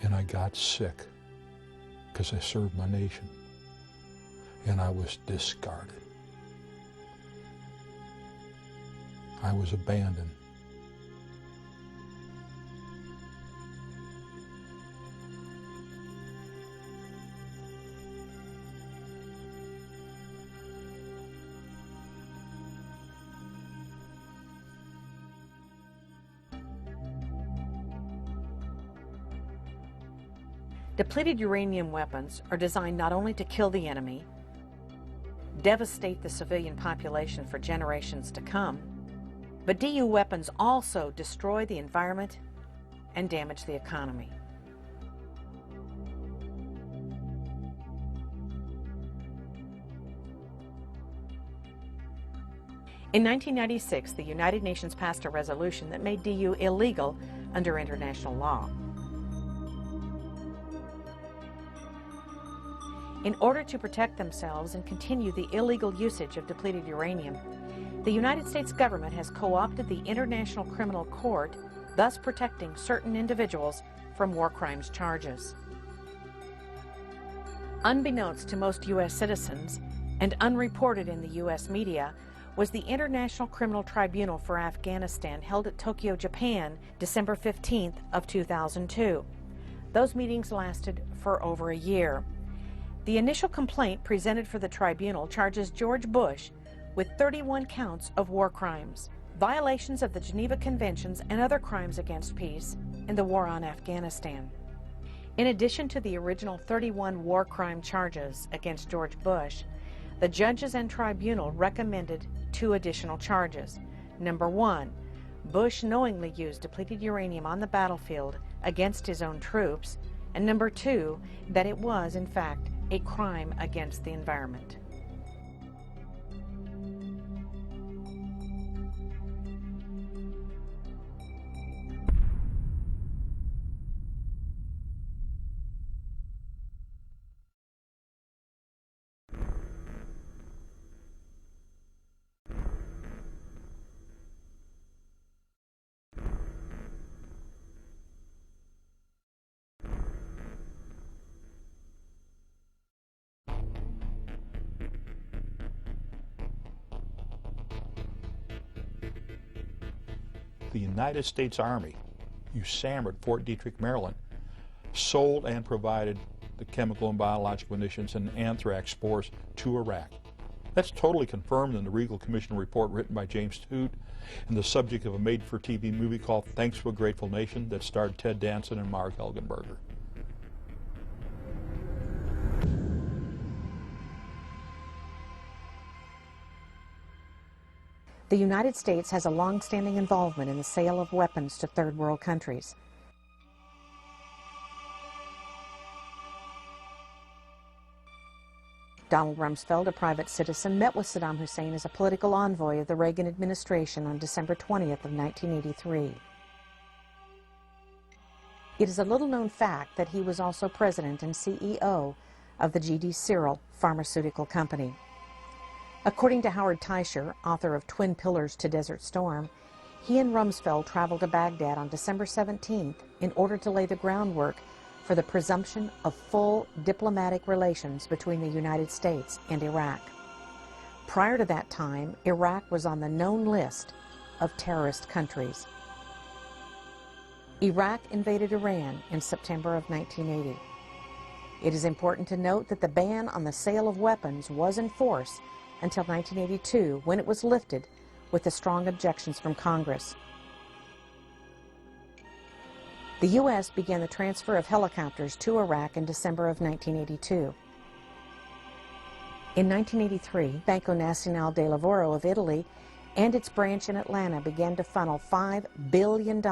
And I got sick because I served my nation. And I was discarded. I was abandoned. Depleted uranium weapons are designed not only to kill the enemy, devastate the civilian population for generations to come, but DU weapons also destroy the environment and damage the economy. In 1996, the United Nations passed a resolution that made DU illegal under international law. In order to protect themselves and continue the illegal usage of depleted uranium, the United States government has co-opted the International Criminal Court, thus protecting certain individuals from war crimes charges. Unbeknownst to most U.S. citizens and unreported in the U.S. media was the International Criminal Tribunal for Afghanistan held at Tokyo, Japan, December 15th of 2002. Those meetings lasted for over a year. The initial complaint presented for the tribunal charges George Bush with 31 counts of war crimes, violations of the Geneva Conventions and other crimes against peace in the war on Afghanistan. In addition to the original 31 war crime charges against George Bush, the judges and tribunal recommended 2 additional charges. Number 1, Bush knowingly used depleted uranium on the battlefield against his own troops, and number 2, that it was, in fact, a crime against the environment. The United States Army, USAMR at Fort Detrick, Maryland, sold and provided the chemical and biological munitions and anthrax spores to Iraq. That's totally confirmed in the Regal Commission report written by James Toot and the subject of a made-for-TV movie called Thanks to a Grateful Nation that starred Ted Danson and Mark Helgenberger. The United States has a long-standing involvement in the sale of weapons to third world countries. Donald Rumsfeld, a private citizen, met with Saddam Hussein as a political envoy of the Reagan administration on December 20th of 1983. It is a little-known fact that he was also president and CEO of the G.D. Cyril Pharmaceutical Company. According to Howard Teicher, author of Twin Pillars to Desert Storm, he and Rumsfeld traveled to Baghdad on December 17th in order to lay the groundwork for the presumption of full diplomatic relations between the United States and Iraq. Prior to that time, Iraq was on the known list of terrorist countries. Iraq invaded Iran in September of 1980. It is important to note that the ban on the sale of weapons was in force until 1982, when it was lifted with the strong objections from Congress. The U.S. began the transfer of helicopters to Iraq in December of 1982. In 1983, Banco Nazionale del Lavoro of Italy and its branch in Atlanta began to funnel $5 billion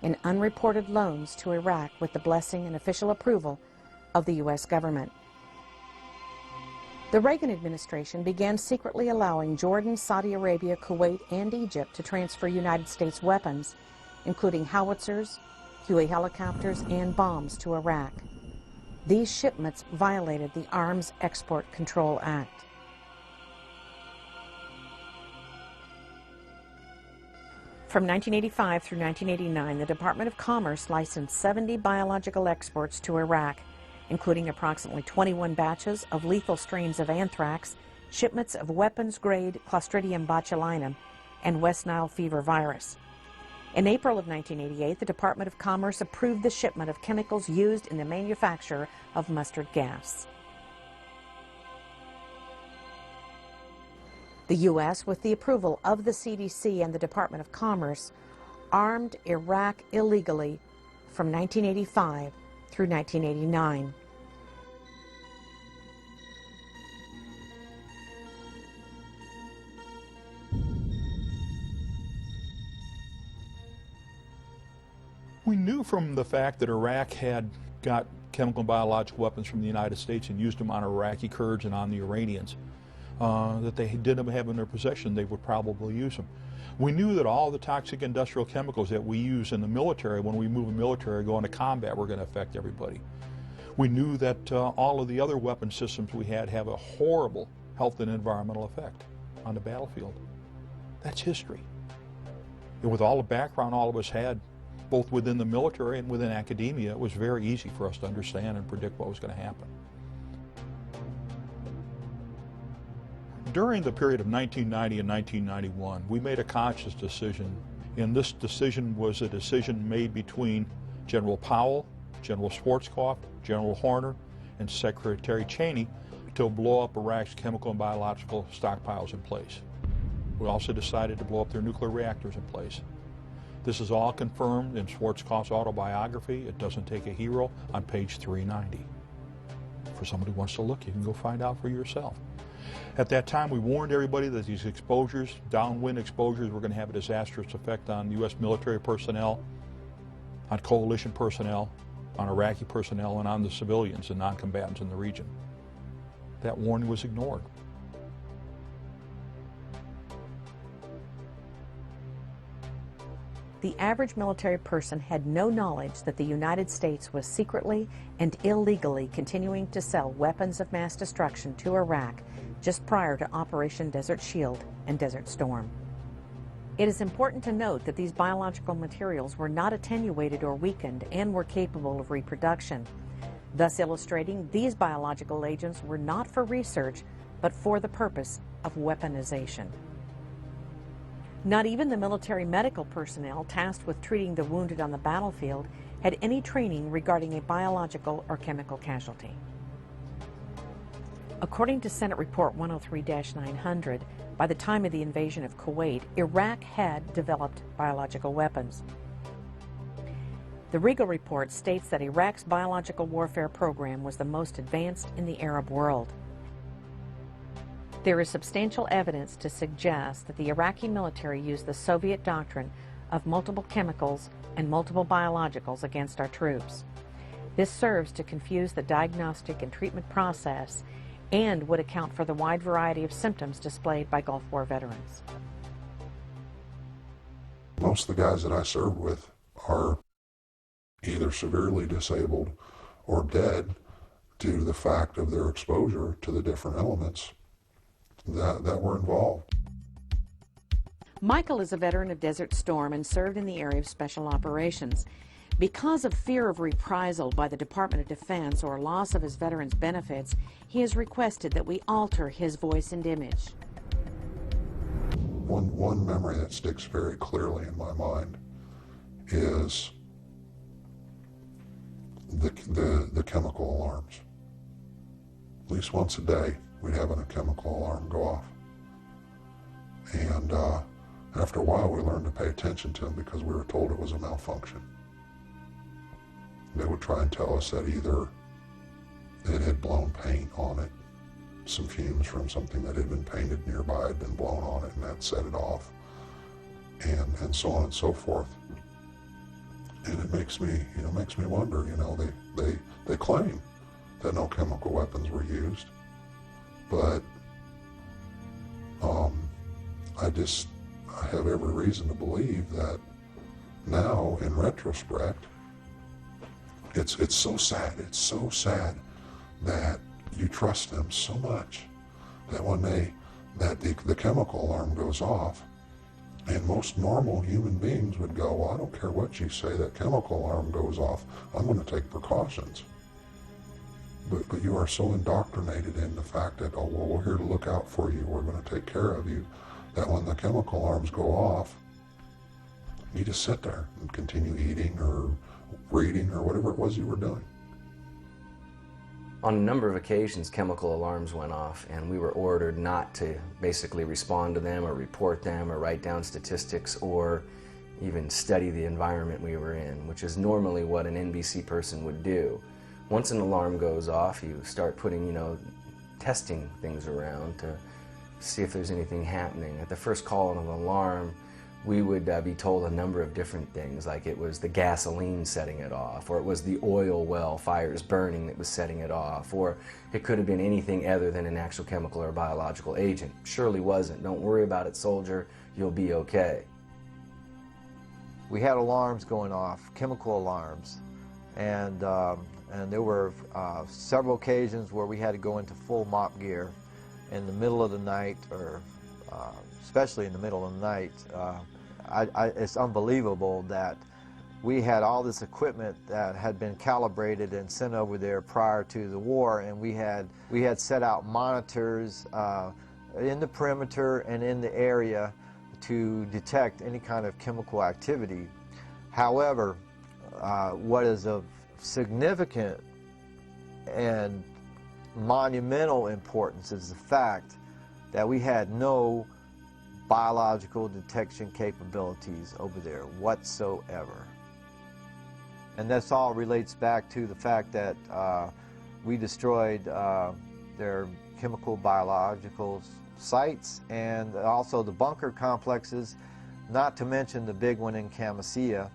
in unreported loans to Iraq with the blessing and official approval of the U.S. government. The Reagan administration began secretly allowing Jordan, Saudi Arabia, Kuwait, and Egypt to transfer United States weapons, including howitzers, Huey helicopters, and bombs to Iraq. These shipments violated the Arms Export Control Act. From 1985 through 1989, the Department of Commerce licensed 70 biological exports to Iraq, including approximately 21 batches of lethal strains of anthrax, shipments of weapons-grade Clostridium botulinum, and West Nile fever virus. In April of 1988, the Department of Commerce approved the shipment of chemicals used in the manufacture of mustard gas. The U.S., with the approval of the CDC and the Department of Commerce, armed Iraq illegally from 1985 through 1989. We knew from the fact that Iraq had got chemical and biological weapons from the United States and used them on Iraqi Kurds and on the Iranians, that they didn't have in their possession, they would probably use them. We knew that all the toxic industrial chemicals that we use in the military, when we move a military, go into combat, were going to affect everybody. We knew that all of the other weapon systems we had have a horrible health and environmental effect on the battlefield. That's history. And with all the background all of us had, both within the military and within academia, it was very easy for us to understand and predict what was going to happen. During the period of 1990 and 1991, we made a conscious decision, and this decision was a decision made between General Powell, General Schwarzkopf, General Horner, and Secretary Cheney to blow up Iraq's chemical and biological stockpiles in place. We also decided to blow up their nuclear reactors in place. This is all confirmed in Schwarzkopf's autobiography, It Doesn't Take a Hero, on page 390. For somebody who wants to look, you can go find out for yourself. At that time, we warned everybody that these exposures, downwind exposures, were going to have a disastrous effect on U.S. military personnel, on coalition personnel, on Iraqi personnel, and on the civilians and non-combatants in the region. That warning was ignored. The average military person had no knowledge that the United States was secretly and illegally continuing to sell weapons of mass destruction to Iraq just prior to Operation Desert Shield and Desert Storm. It is important to note that these biological materials were not attenuated or weakened and were capable of reproduction, thus illustrating these biological agents were not for research, but for the purpose of weaponization. Not even the military medical personnel tasked with treating the wounded on the battlefield had any training regarding a biological or chemical casualty. According to Senate Report 103-900, by the time of the invasion of Kuwait, Iraq had developed biological weapons. The Regal Report states that Iraq's biological warfare program was the most advanced in the Arab world. There is substantial evidence to suggest that the Iraqi military used the Soviet doctrine of multiple chemicals and multiple biologicals against our troops. This serves to confuse the diagnostic and treatment process and would account for the wide variety of symptoms displayed by Gulf War veterans. Most of the guys that I served with are either severely disabled or dead due to the fact of their exposure to the different elements that were involved. Michael is a veteran of Desert Storm and served in the area of special operations. Because of fear of reprisal by the Department of Defense or loss of his veterans' benefits, he has requested that we alter his voice and image. One memory that sticks very clearly in my mind is the chemical alarms. At least once a day, we'd have a chemical alarm go off. And after a while, we learned to pay attention to them because we were told it was a malfunction. They would try and tell us that either it had blown paint on it, some fumes from something that had been painted nearby had been blown on it, and that set it off, and so on and so forth. And it makes me wonder. They claim that no chemical weapons were used, but I have every reason to believe that now, in retrospect, it's so sad. It's so sad that you trust them so much that when the chemical alarm goes off, and most normal human beings would go, well, I don't care what you say, that chemical alarm goes off, I'm going to take precautions. But you are so indoctrinated in the fact that, oh, well, we're here to look out for you, we're going to take care of you, that when the chemical alarms go off, you just sit there and continue eating or reading or whatever it was you were doing. On a number of occasions, chemical alarms went off, and we were ordered not to basically respond to them or report them or write down statistics or even study the environment we were in, which is normally what an NBC person would do. Once an alarm goes off, you start putting, testing things around to see if there's anything happening. At the first call on an alarm, we would be told a number of different things, like it was the gasoline setting it off, or it was the oil well fires burning that was setting it off, or it could have been anything other than an actual chemical or biological agent. Surely wasn't. Don't worry about it, soldier. You'll be okay. We had alarms going off, chemical alarms, and there were several occasions where we had to go into full mop gear in the middle of the night, or especially in the middle of the night. It's unbelievable that we had all this equipment that had been calibrated and sent over there prior to the war, and we had set out monitors in the perimeter and in the area to detect any kind of chemical activity. However, what is of significant and monumental importance is the fact that we had no biological detection capabilities over there whatsoever. And this all relates back to the fact that we destroyed their chemical biological sites and also the bunker complexes, not to mention the big one in Camisea,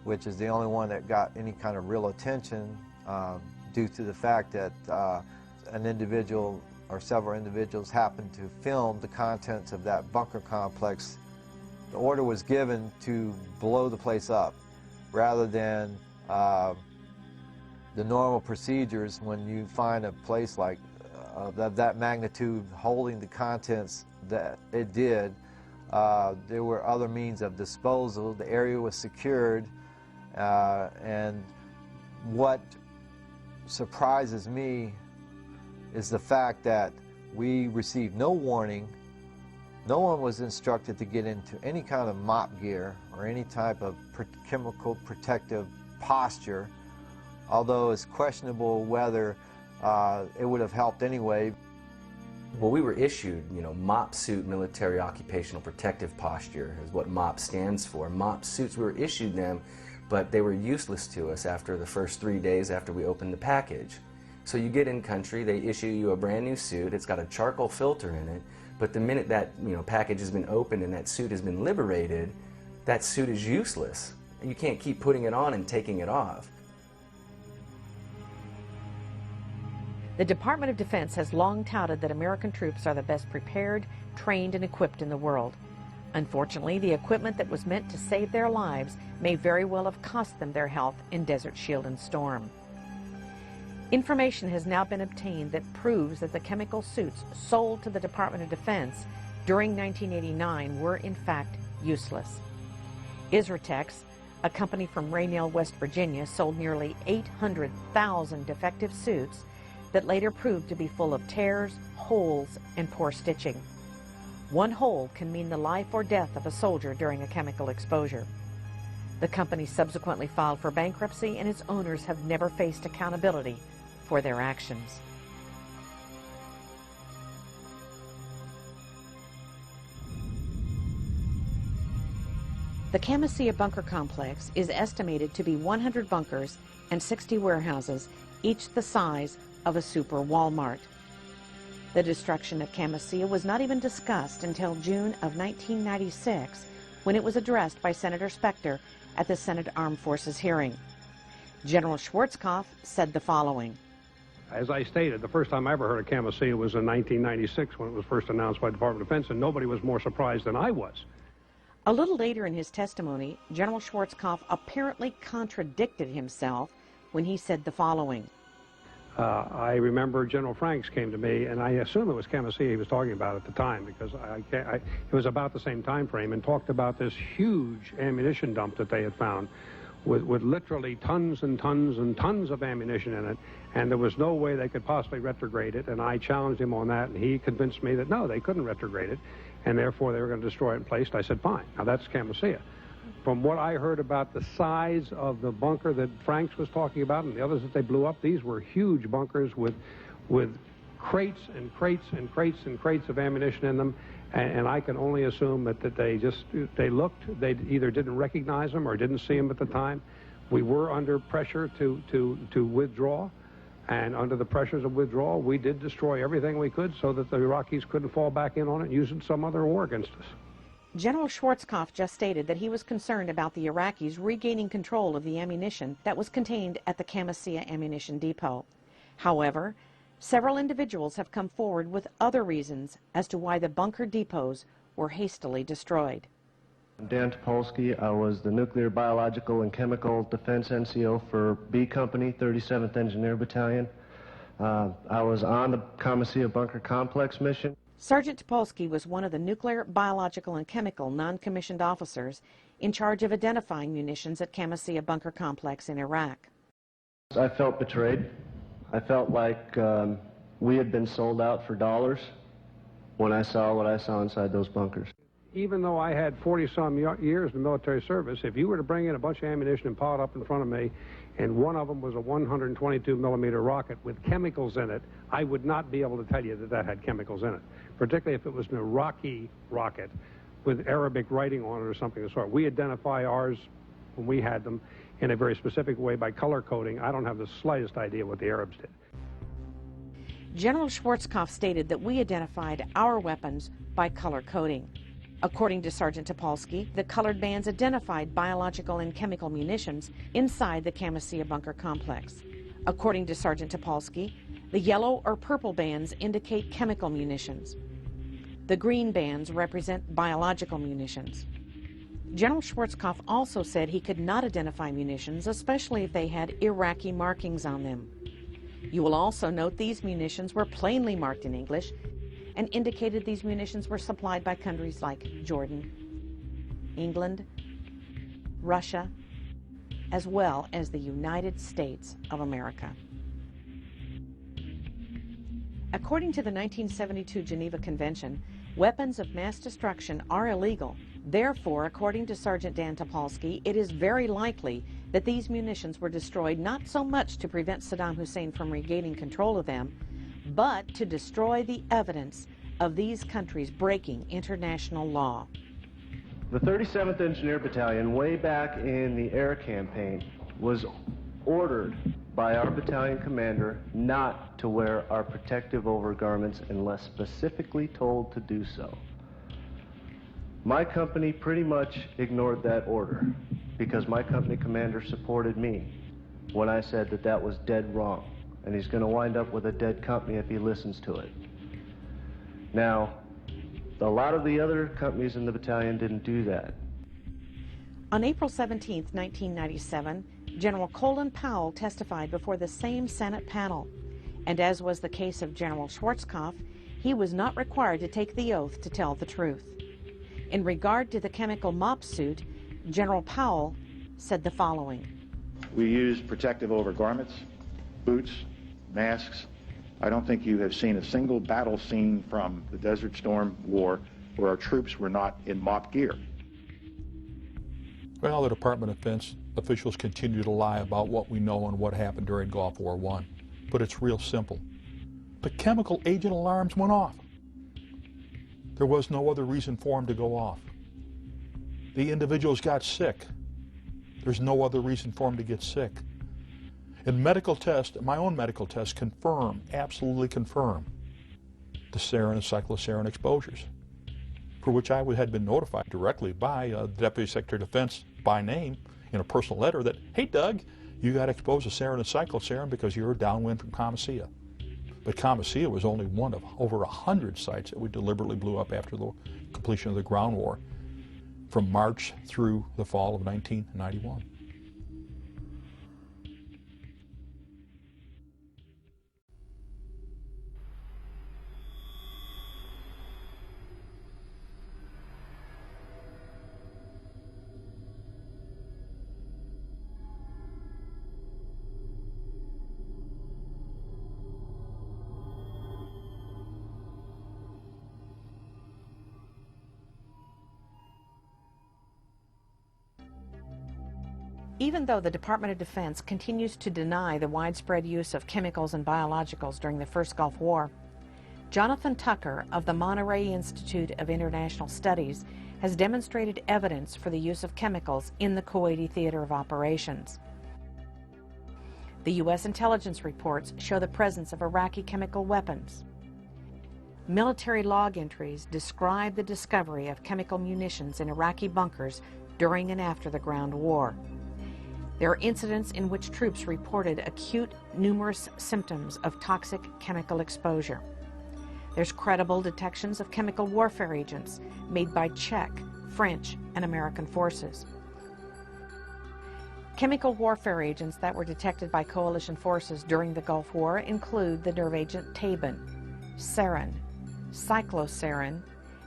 which is the only one that got any kind of real attention due to the fact that an individual or several individuals happened to film the contents of that bunker complex. The order was given to blow the place up rather than the normal procedures when you find a place like of that magnitude holding the contents that it did. There were other means of disposal. The area was secured, and what surprises me is the fact that we received no warning. No one was instructed to get into any kind of mop gear or any type of chemical protective posture, although it's questionable whether it would have helped anyway. Well, we were issued, MOP suit, military occupational protective posture is what MOP stands for. MOP suits, we were issued them, but they were useless to us after the first 3 days after we opened the package. So you get in country, they issue you a brand new suit, it's got a charcoal filter in it, but the minute that package has been opened and that suit has been liberated, that suit is useless. You can't keep putting it on and taking it off. The Department of Defense has long touted that American troops are the best prepared, trained, and equipped in the world. Unfortunately, the equipment that was meant to save their lives may very well have cost them their health in Desert Shield and Storm. Information has now been obtained that proves that the chemical suits sold to the Department of Defense during 1989 were in fact useless. Isratex, A company from Raynell, West Virginia sold nearly 800,000 defective suits that later proved to be full of tears, holes, and poor stitching. One hole can mean the life or death of a soldier during a chemical exposure. The company subsequently filed for bankruptcy, and its owners have never faced accountability for their actions. The Camisea bunker complex is estimated to be 100 bunkers and 60 warehouses, each the size of a super Walmart. The destruction of Camisea was not even discussed until June of 1996, when it was addressed by Senator Specter at the Senate Armed Forces hearing. General Schwarzkopf said the following. As I stated, the first time I ever heard of Camisea was in 1996 when it was first announced by the Department of Defense, and nobody was more surprised than I was. A little later in his testimony, General Schwarzkopf apparently contradicted himself when he said the following. I remember General Franks came to me, and I assume it was Camisea he was talking about at the time, because it was about the same time frame, and talked about this huge ammunition dump that they had found with literally tons and tons and tons of ammunition in it, and there was no way they could possibly retrograde it, and I challenged him on that, and he convinced me that no, they couldn't retrograde it, and therefore they were going to destroy it in place. And I said, fine. Now that's Camisea. From what I heard about the size of the bunker that Franks was talking about and the others that they blew up, these were huge bunkers with crates and crates and crates and crates of ammunition in them, and I can only assume that they either didn't recognize them or didn't see them at the time. We were under pressure to withdraw, and under the pressures of withdrawal, we did destroy everything we could so that the Iraqis couldn't fall back in on it and use it in some other war against us. General Schwarzkopf just stated that he was concerned about the Iraqis regaining control of the ammunition that was contained at the Camisea ammunition depot. However, several individuals have come forward with other reasons as to why the bunker depots were hastily destroyed. I'm Dan Topolsky. I was the Nuclear, Biological, and Chemical Defense NCO for B Company, 37th Engineer Battalion. I was on the Camisea Bunker Complex mission. Sergeant Topolsky was one of the nuclear, biological, and chemical non-commissioned officers in charge of identifying munitions at Camisea Bunker Complex in Iraq. I felt betrayed. I felt like we had been sold out for dollars when I saw what I saw inside those bunkers. Even though I had 40-some years in military service, if you were to bring in a bunch of ammunition and pile it up in front of me, and one of them was a 122-millimeter rocket with chemicals in it, I would not be able to tell you that that had chemicals in it, particularly if it was an Iraqi rocket with Arabic writing on it or something of the sort. We identify ours when we had them in a very specific way by color coding. I don't have the slightest idea what the Arabs did. General Schwarzkopf stated that we identified our weapons by color coding. According to Sergeant Topolsky, the colored bands identified biological and chemical munitions inside the Camisea Bunker Complex. According to Sergeant Topolsky, the yellow or purple bands indicate chemical munitions. The green bands represent biological munitions. General Schwarzkopf also said he could not identify munitions, especially if they had Iraqi markings on them. You will also note these munitions were plainly marked in English and indicated these munitions were supplied by countries like Jordan, England, Russia, as well as the United States of America. According to the 1972 Geneva Convention, weapons of mass destruction are illegal. Therefore, according to Sergeant Dan Topolsky, it is very likely that these munitions were destroyed not so much to prevent Saddam Hussein from regaining control of them, but to destroy the evidence of these countries breaking international law. The 37th Engineer Battalion, way back in the air campaign, was ordered by our battalion commander not to wear our protective overgarments unless specifically told to do so. My company pretty much ignored that order because my company commander supported me when I said that that was dead wrong, and he's going to wind up with a dead company if he listens to it. Now, a lot of the other companies in the battalion didn't do that. On April 17, 1997, General Colin Powell testified before the same Senate panel, and as was the case of General Schwarzkopf, he was not required to take the oath to tell the truth. In regard to the chemical mop suit, General Powell said the following. We use protective overgarments, boots, masks. I don't think you have seen a single battle scene from the Desert Storm War where our troops were not in MOP gear. Well, the Department of Defense officials continue to lie about what we know and what happened during Gulf War I. But it's real simple. The chemical agent alarms went off. There was no other reason for them to go off. The individuals got sick. There's no other reason for them to get sick. And medical tests, my own medical tests, confirm, absolutely confirm, the sarin and cyclosarin exposures, for which I had been notified directly by the Deputy Secretary of Defense by name in a personal letter that, hey Doug, you got exposed to sarin and cyclosarin because you were downwind from Comasea. But Comasea was only one of over 100 sites that we deliberately blew up after the completion of the ground war from March through the fall of 1991. Even though the Department of Defense continues to deny the widespread use of chemicals and biologicals during the first Gulf War, Jonathan Tucker of the Monterey Institute of International Studies has demonstrated evidence for the use of chemicals in the Kuwaiti theater of operations. The U.S. intelligence reports show the presence of Iraqi chemical weapons. Military log entries describe the discovery of chemical munitions in Iraqi bunkers during and after the ground war. There are incidents in which troops reported acute, numerous symptoms of toxic chemical exposure. There's credible detections of chemical warfare agents made by Czech, French, and American forces. Chemical warfare agents that were detected by coalition forces during the Gulf War include the nerve agent tabun, sarin, cyclosarin,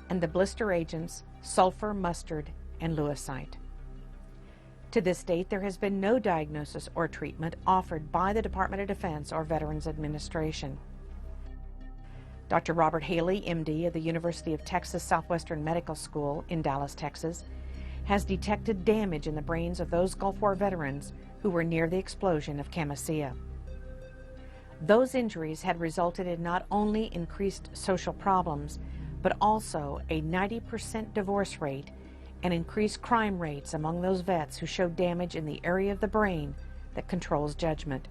and the blister agents sulfur, mustard, and lewisite. To this date, there has been no diagnosis or treatment offered by the Department of Defense or Veterans Administration. Dr. Robert Haley, MD of the University of Texas Southwestern Medical School in Dallas, Texas, has detected damage in the brains of those Gulf War veterans who were near the explosion of Comasea. Those injuries had resulted in not only increased social problems, but also a 90% divorce rate and increased crime rates among those vets who showed damage in the area of the brain that controls judgment.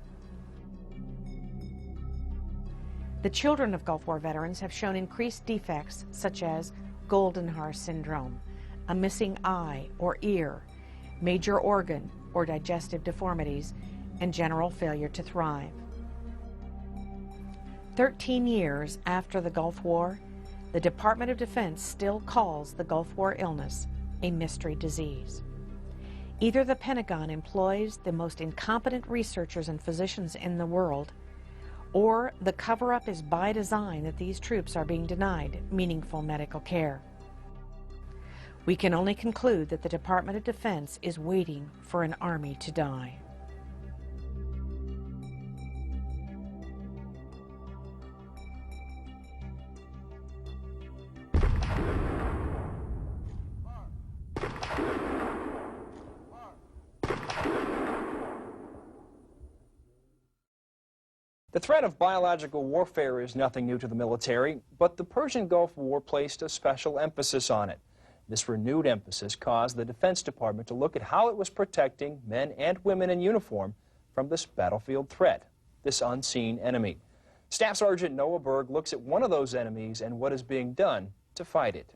The children of Gulf War veterans have shown increased defects such as Goldenhar syndrome, a missing eye or ear, major organ or digestive deformities, and general failure to thrive. 13 years after the Gulf War, the Department of Defense still calls the Gulf War illness a mystery disease. Either the Pentagon employs the most incompetent researchers and physicians in the world, or the cover-up is by design that these troops are being denied meaningful medical care. We can only conclude that the Department of Defense is waiting for an army to die. The threat of biological warfare is nothing new to the military, but the Persian Gulf War placed a special emphasis on it. This renewed emphasis caused the Defense Department to look at how it was protecting men and women in uniform from this battlefield threat, this unseen enemy. Staff Sergeant Noah Berg looks at one of those enemies and what is being done to fight it.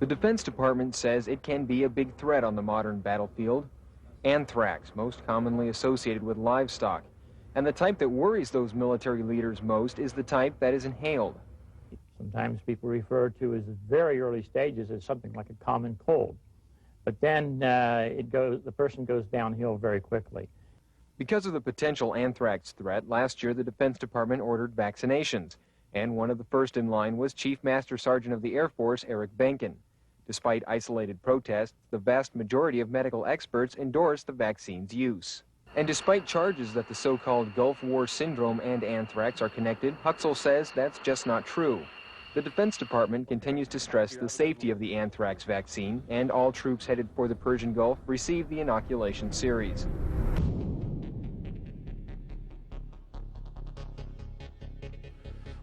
The Defense Department says it can be a big threat on the modern battlefield. Anthrax, most commonly associated with livestock. And the type that worries those military leaders most is the type that is inhaled. Sometimes people refer to as very early stages as something like a common cold. But then the person goes downhill very quickly. Because of the potential anthrax threat, last year the Defense Department ordered vaccinations. And one of the first in line was Chief Master Sergeant of the Air Force, Eric Benkin. Despite isolated protests, the vast majority of medical experts endorse the vaccine's use. And despite charges that the so-called Gulf War syndrome and anthrax are connected, Huxell says that's just not true. The Defense Department continues to stress the safety of the anthrax vaccine, and all troops headed for the Persian Gulf receive the inoculation series.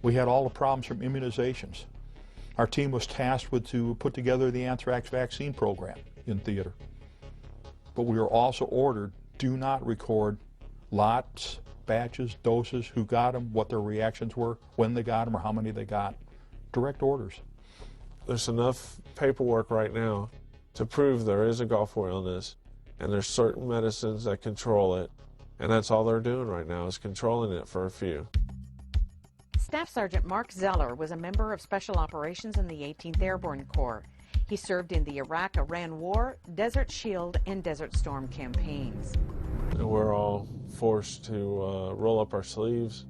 We had all the problems from immunizations. Our team was tasked to put together the anthrax vaccine program in theater. But we were also ordered, do not record lots, batches, doses, who got them, what their reactions were, when they got them, or how many they got. Direct orders. There's enough paperwork right now to prove there is a Gulf War illness, and there's certain medicines that control it, and that's all they're doing right now is controlling it for a few. Staff Sergeant Mark Zeller was a member of Special Operations in the 18th Airborne Corps. He served in the Iraq-Iran War, Desert Shield, and Desert Storm campaigns. And we're all forced to roll up our sleeves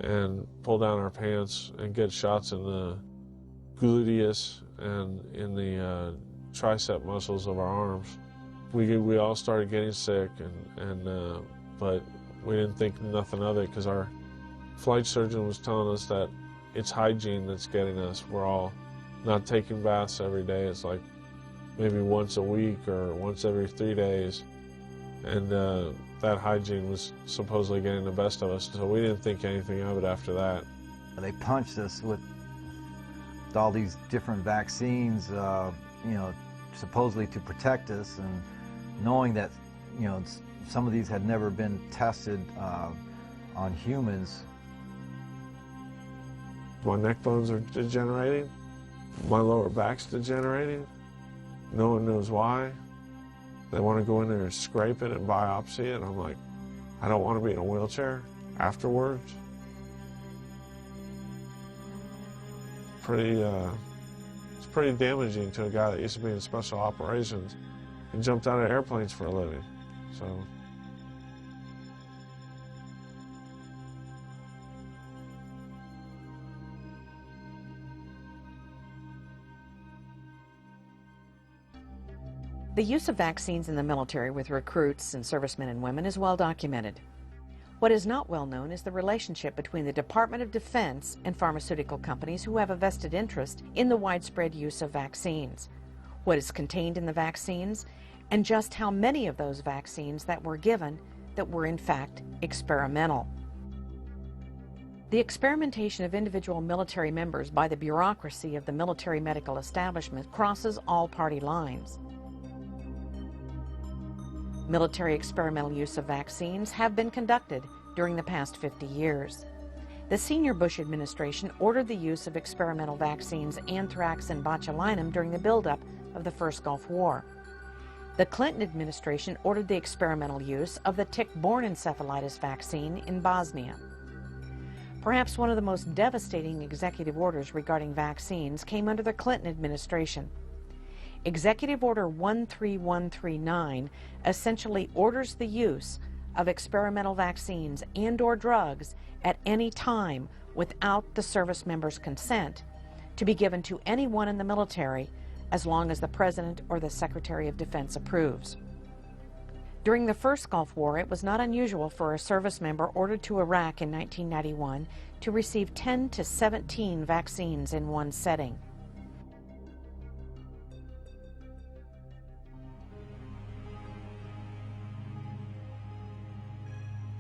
and pull down our pants and get shots in the gluteus and in the tricep muscles of our arms. We all started getting sick, but we didn't think nothing of it because our flight surgeon was telling us that it's hygiene that's getting us. We're all not taking baths every day. It's like maybe once a week or once every 3 days. And that hygiene was supposedly getting the best of us, so we didn't think anything of it after that. They punched us with all these different vaccines, you know, supposedly to protect us, and knowing that, you know, some of these had never been tested on humans. My neck bones are degenerating. My lower back's degenerating. No one knows why. They want to go in there and scrape it and biopsy it. I'm like, I don't want to be in a wheelchair afterwards. It's pretty damaging to a guy that used to be in special operations and jumped out of airplanes for a living. So. The use of vaccines in the military with recruits and servicemen and women is well documented. What is not well known is the relationship between the Department of Defense and pharmaceutical companies who have a vested interest in the widespread use of vaccines, what is contained in the vaccines, and just how many of those vaccines that were given that were in fact experimental. The experimentation of individual military members by the bureaucracy of the military medical establishment crosses all party lines. Military experimental use of vaccines have been conducted during the past 50 years. The senior Bush administration ordered the use of experimental vaccines anthrax and botulinum during the buildup of the first Gulf War. The Clinton administration ordered the experimental use of the tick-borne encephalitis vaccine in Bosnia. Perhaps one of the most devastating executive orders regarding vaccines came under the Clinton administration. Executive Order 13139 essentially orders the use of experimental vaccines and/or drugs at any time without the service member's consent to be given to anyone in the military as long as the President or the Secretary of Defense approves. During the first Gulf War, it was not unusual for a service member ordered to Iraq in 1991 to receive 10 to 17 vaccines in one setting.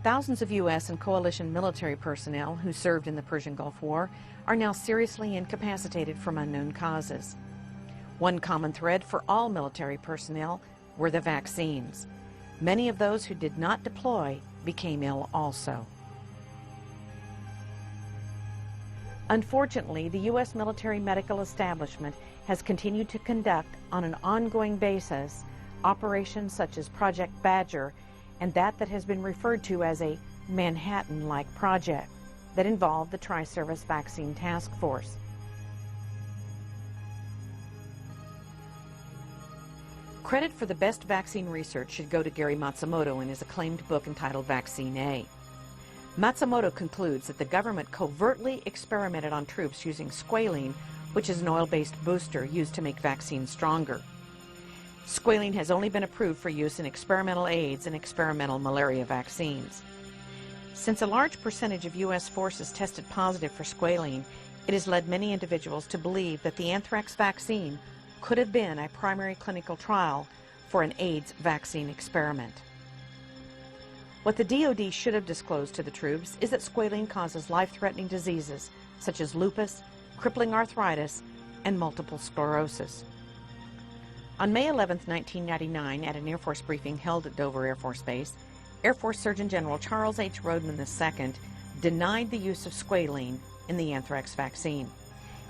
Thousands of U.S. and coalition military personnel who served in the Persian Gulf War are now seriously incapacitated from unknown causes. One common thread for all military personnel were the vaccines. Many of those who did not deploy became ill also. Unfortunately, the U.S. military medical establishment has continued to conduct on an ongoing basis operations such as Project Badger and that has been referred to as a Manhattan-like project that involved the Tri-Service Vaccine Task Force. Credit for the best vaccine research should go to Gary Matsumoto in his acclaimed book entitled Vaccine A. Matsumoto concludes that the government covertly experimented on troops using squalene which is an oil-based booster used to make vaccines stronger. Squalene has only been approved for use in experimental AIDS and experimental malaria vaccines. Since a large percentage of U.S. forces tested positive for squalene, it has led many individuals to believe that the anthrax vaccine could have been a primary clinical trial for an AIDS vaccine experiment. What the DoD should have disclosed to the troops is that squalene causes life-threatening diseases such as lupus, crippling arthritis, and multiple sclerosis. On May 11, 1999, at an Air Force briefing held at Dover Air Force Base, Air Force Surgeon General Charles H. Rodman II denied the use of squalene in the anthrax vaccine.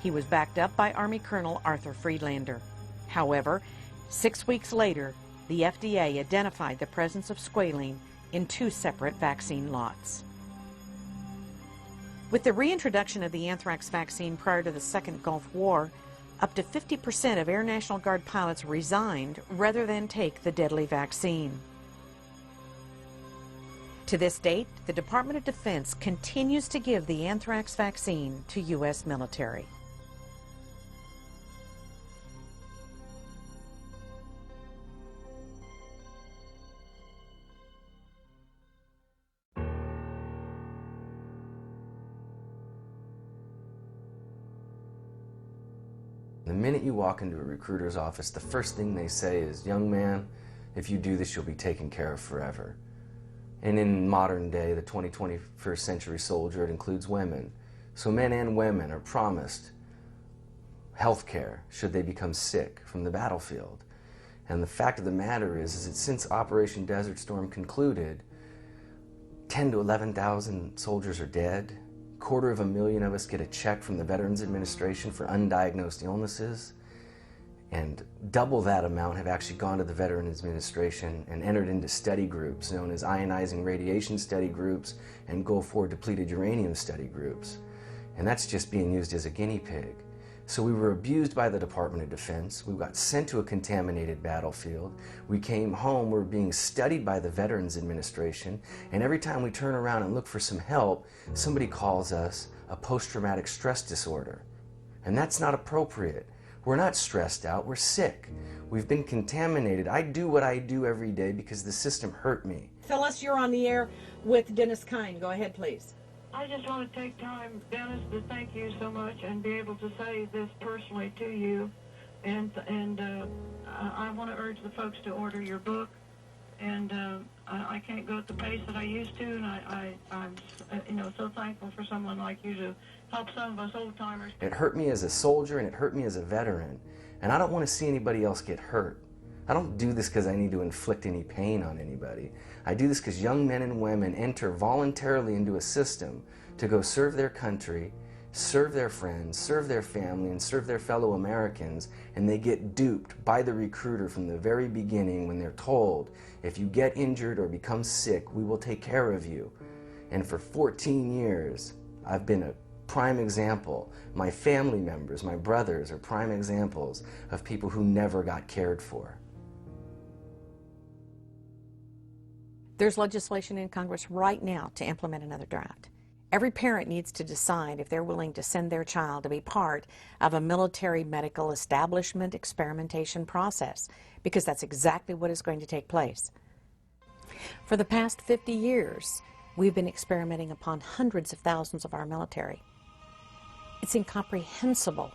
He was backed up by Army Colonel Arthur Friedlander. However, 6 weeks later, the FDA identified the presence of squalene in 2 separate vaccine lots. With the reintroduction of the anthrax vaccine prior to the Second Gulf War, up to 50% of Air National Guard pilots resigned rather than take the deadly vaccine. To this date, the Department of Defense continues to give the anthrax vaccine to U.S. military. The minute you walk into a recruiter's office, the first thing they say is, "Young man, if you do this, you'll be taken care of forever." And in modern day, the 21st century soldier, it includes women. So men and women are promised health care should they become sick from the battlefield. And the fact of the matter is that since Operation Desert Storm concluded, 10 to 11,000 soldiers are dead. 250,000 of us get a check from the Veterans Administration for undiagnosed illnesses, and double that amount have actually gone to the Veterans Administration and entered into study groups known as ionizing radiation study groups and Gulf War depleted uranium study groups. And that's just being used as a guinea pig. So we were abused by the Department of Defense. We got sent to a contaminated battlefield. We came home, we were being studied by the Veterans Administration, and every time we turn around and look for some help, somebody calls us a post-traumatic stress disorder. And that's not appropriate. We're not stressed out, we're sick. We've been contaminated. I do what I do every day because the system hurt me. Phyllis, you're on the air with Dennis Kine. Go ahead, please. I just want to take time, Dennis, to thank you so much and be able to say this personally to you. And I want to urge the folks to order your book. And I can't go at the pace that I used to, and I'm so thankful for someone like you to help some of us old-timers. It hurt me as a soldier and it hurt me as a veteran. And I don't want to see anybody else get hurt. I don't do this because I need to inflict any pain on anybody. I do this because young men and women enter voluntarily into a system to go serve their country, serve their friends, serve their family, and serve their fellow Americans, and they get duped by the recruiter from the very beginning when they're told, if you get injured or become sick, we will take care of you. And for 14 years, I've been a prime example. My family members, my brothers, are prime examples of people who never got cared for. There's legislation in Congress right now to implement another draft. Every parent needs to decide if they're willing to send their child to be part of a military medical establishment experimentation process, because that's exactly what is going to take place. For the past 50 years, we've been experimenting upon hundreds of thousands of our military. It's incomprehensible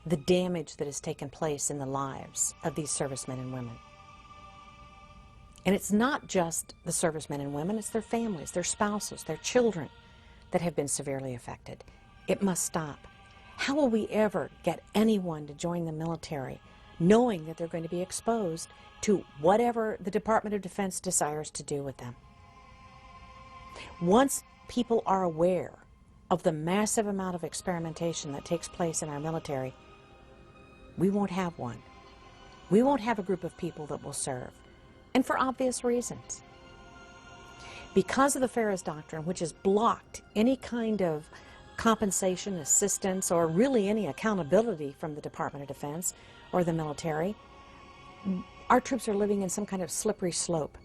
the damage that has taken place in the lives of these servicemen and women. And it's not just the servicemen and women, it's their families, their spouses, their children that have been severely affected. It must stop. How will we ever get anyone to join the military knowing that they're going to be exposed to whatever the Department of Defense desires to do with them? Once people are aware of the massive amount of experimentation that takes place in our military, we won't have one. We won't have a group of people that will serve. And for obvious reasons. Because of the Ferris Doctrine, which has blocked any kind of compensation, assistance, or really any accountability from the Department of Defense or the military, our troops are living in some kind of slippery slope.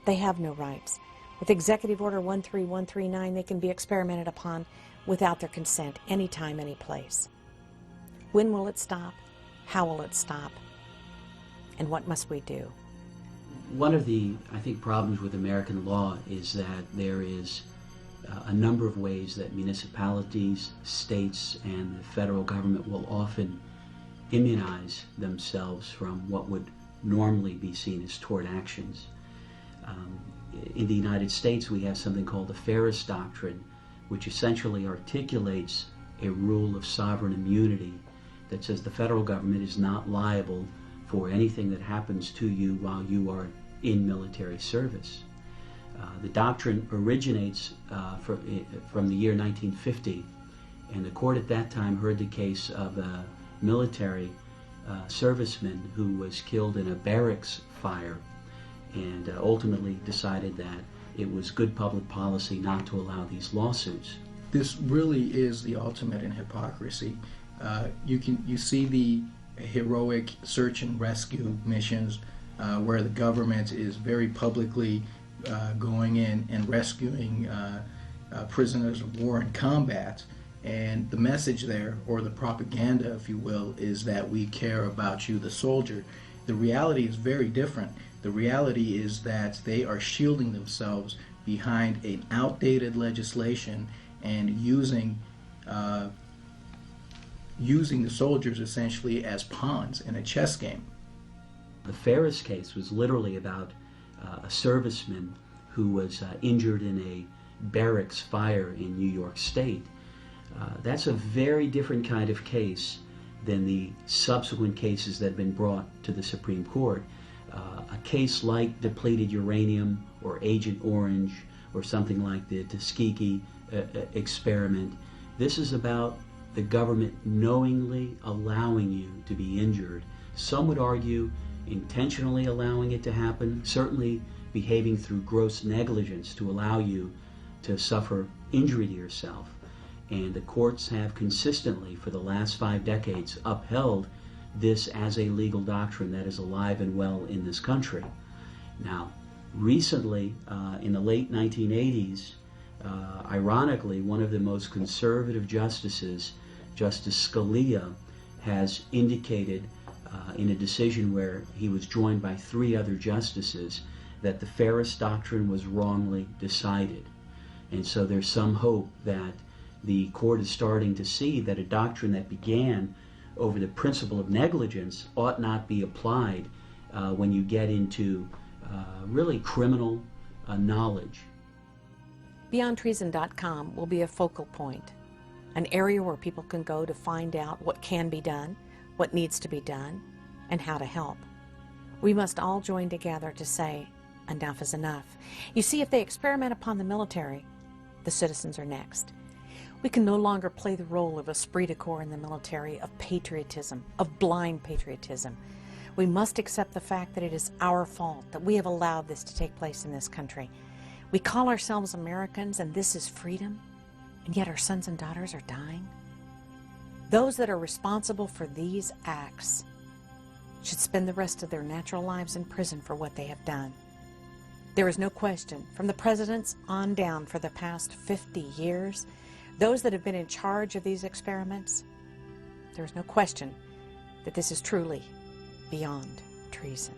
They have no rights. With Executive Order 13139, they can be experimented upon without their consent, anytime, any place. When will it stop? How will it stop? And what must we do? One of the, I think, problems with American law is that there is a number of ways that municipalities, states, and the federal government will often immunize themselves from what would normally be seen as tort actions. In the United States, we have something called the Ferris Doctrine, which essentially articulates a rule of sovereign immunity that says the federal government is not liable for anything that happens to you while you are in military service. The doctrine originates from the year 1950, and the court at that time heard the case of a military serviceman who was killed in a barracks fire, and ultimately decided that it was good public policy not to allow these lawsuits. This really is the ultimate in hypocrisy. You see the heroic search and rescue missions where the government is very publicly going in and rescuing prisoners of war in combat, and the message there, or the propaganda if you will, is that we care about you, the soldier. The reality is very different. The reality is that they are shielding themselves behind an outdated legislation and using the soldiers essentially as pawns in a chess game. The Ferris case was literally about a serviceman who was injured in a barracks fire in New York State. That's a very different kind of case than the subsequent cases that have been brought to the Supreme Court. A case like Depleted Uranium or Agent Orange or something like the Tuskegee experiment, this is about the government knowingly allowing you to be injured. Some would argue intentionally allowing it to happen, certainly behaving through gross negligence to allow you to suffer injury to yourself. And the courts have consistently, for the last 5 decades, upheld this as a legal doctrine that is alive and well in this country. Now, recently, in the late 1980s, ironically, one of the most conservative justices, Justice Scalia, has indicated in a decision where he was joined by 3 other justices that the Ferris Doctrine was wrongly decided. And so there's some hope that the court is starting to see that a doctrine that began over the principle of negligence ought not be applied when you get into really criminal knowledge. BeyondTreason.com will be a focal point, an area where people can go to find out what can be done, what needs to be done, and how to help. We must all join together to say, enough is enough. You see, if they experiment upon the military, the citizens are next. We can no longer play the role of esprit de corps in the military, of patriotism, of blind patriotism. We must accept the fact that it is our fault that we have allowed this to take place in this country. We call ourselves Americans, and this is freedom, and yet our sons and daughters are dying. Those that are responsible for these acts should spend the rest of their natural lives in prison for what they have done. There is no question, from the presidents on down for the past 50 years, those that have been in charge of these experiments, there is no question that this is truly beyond treason.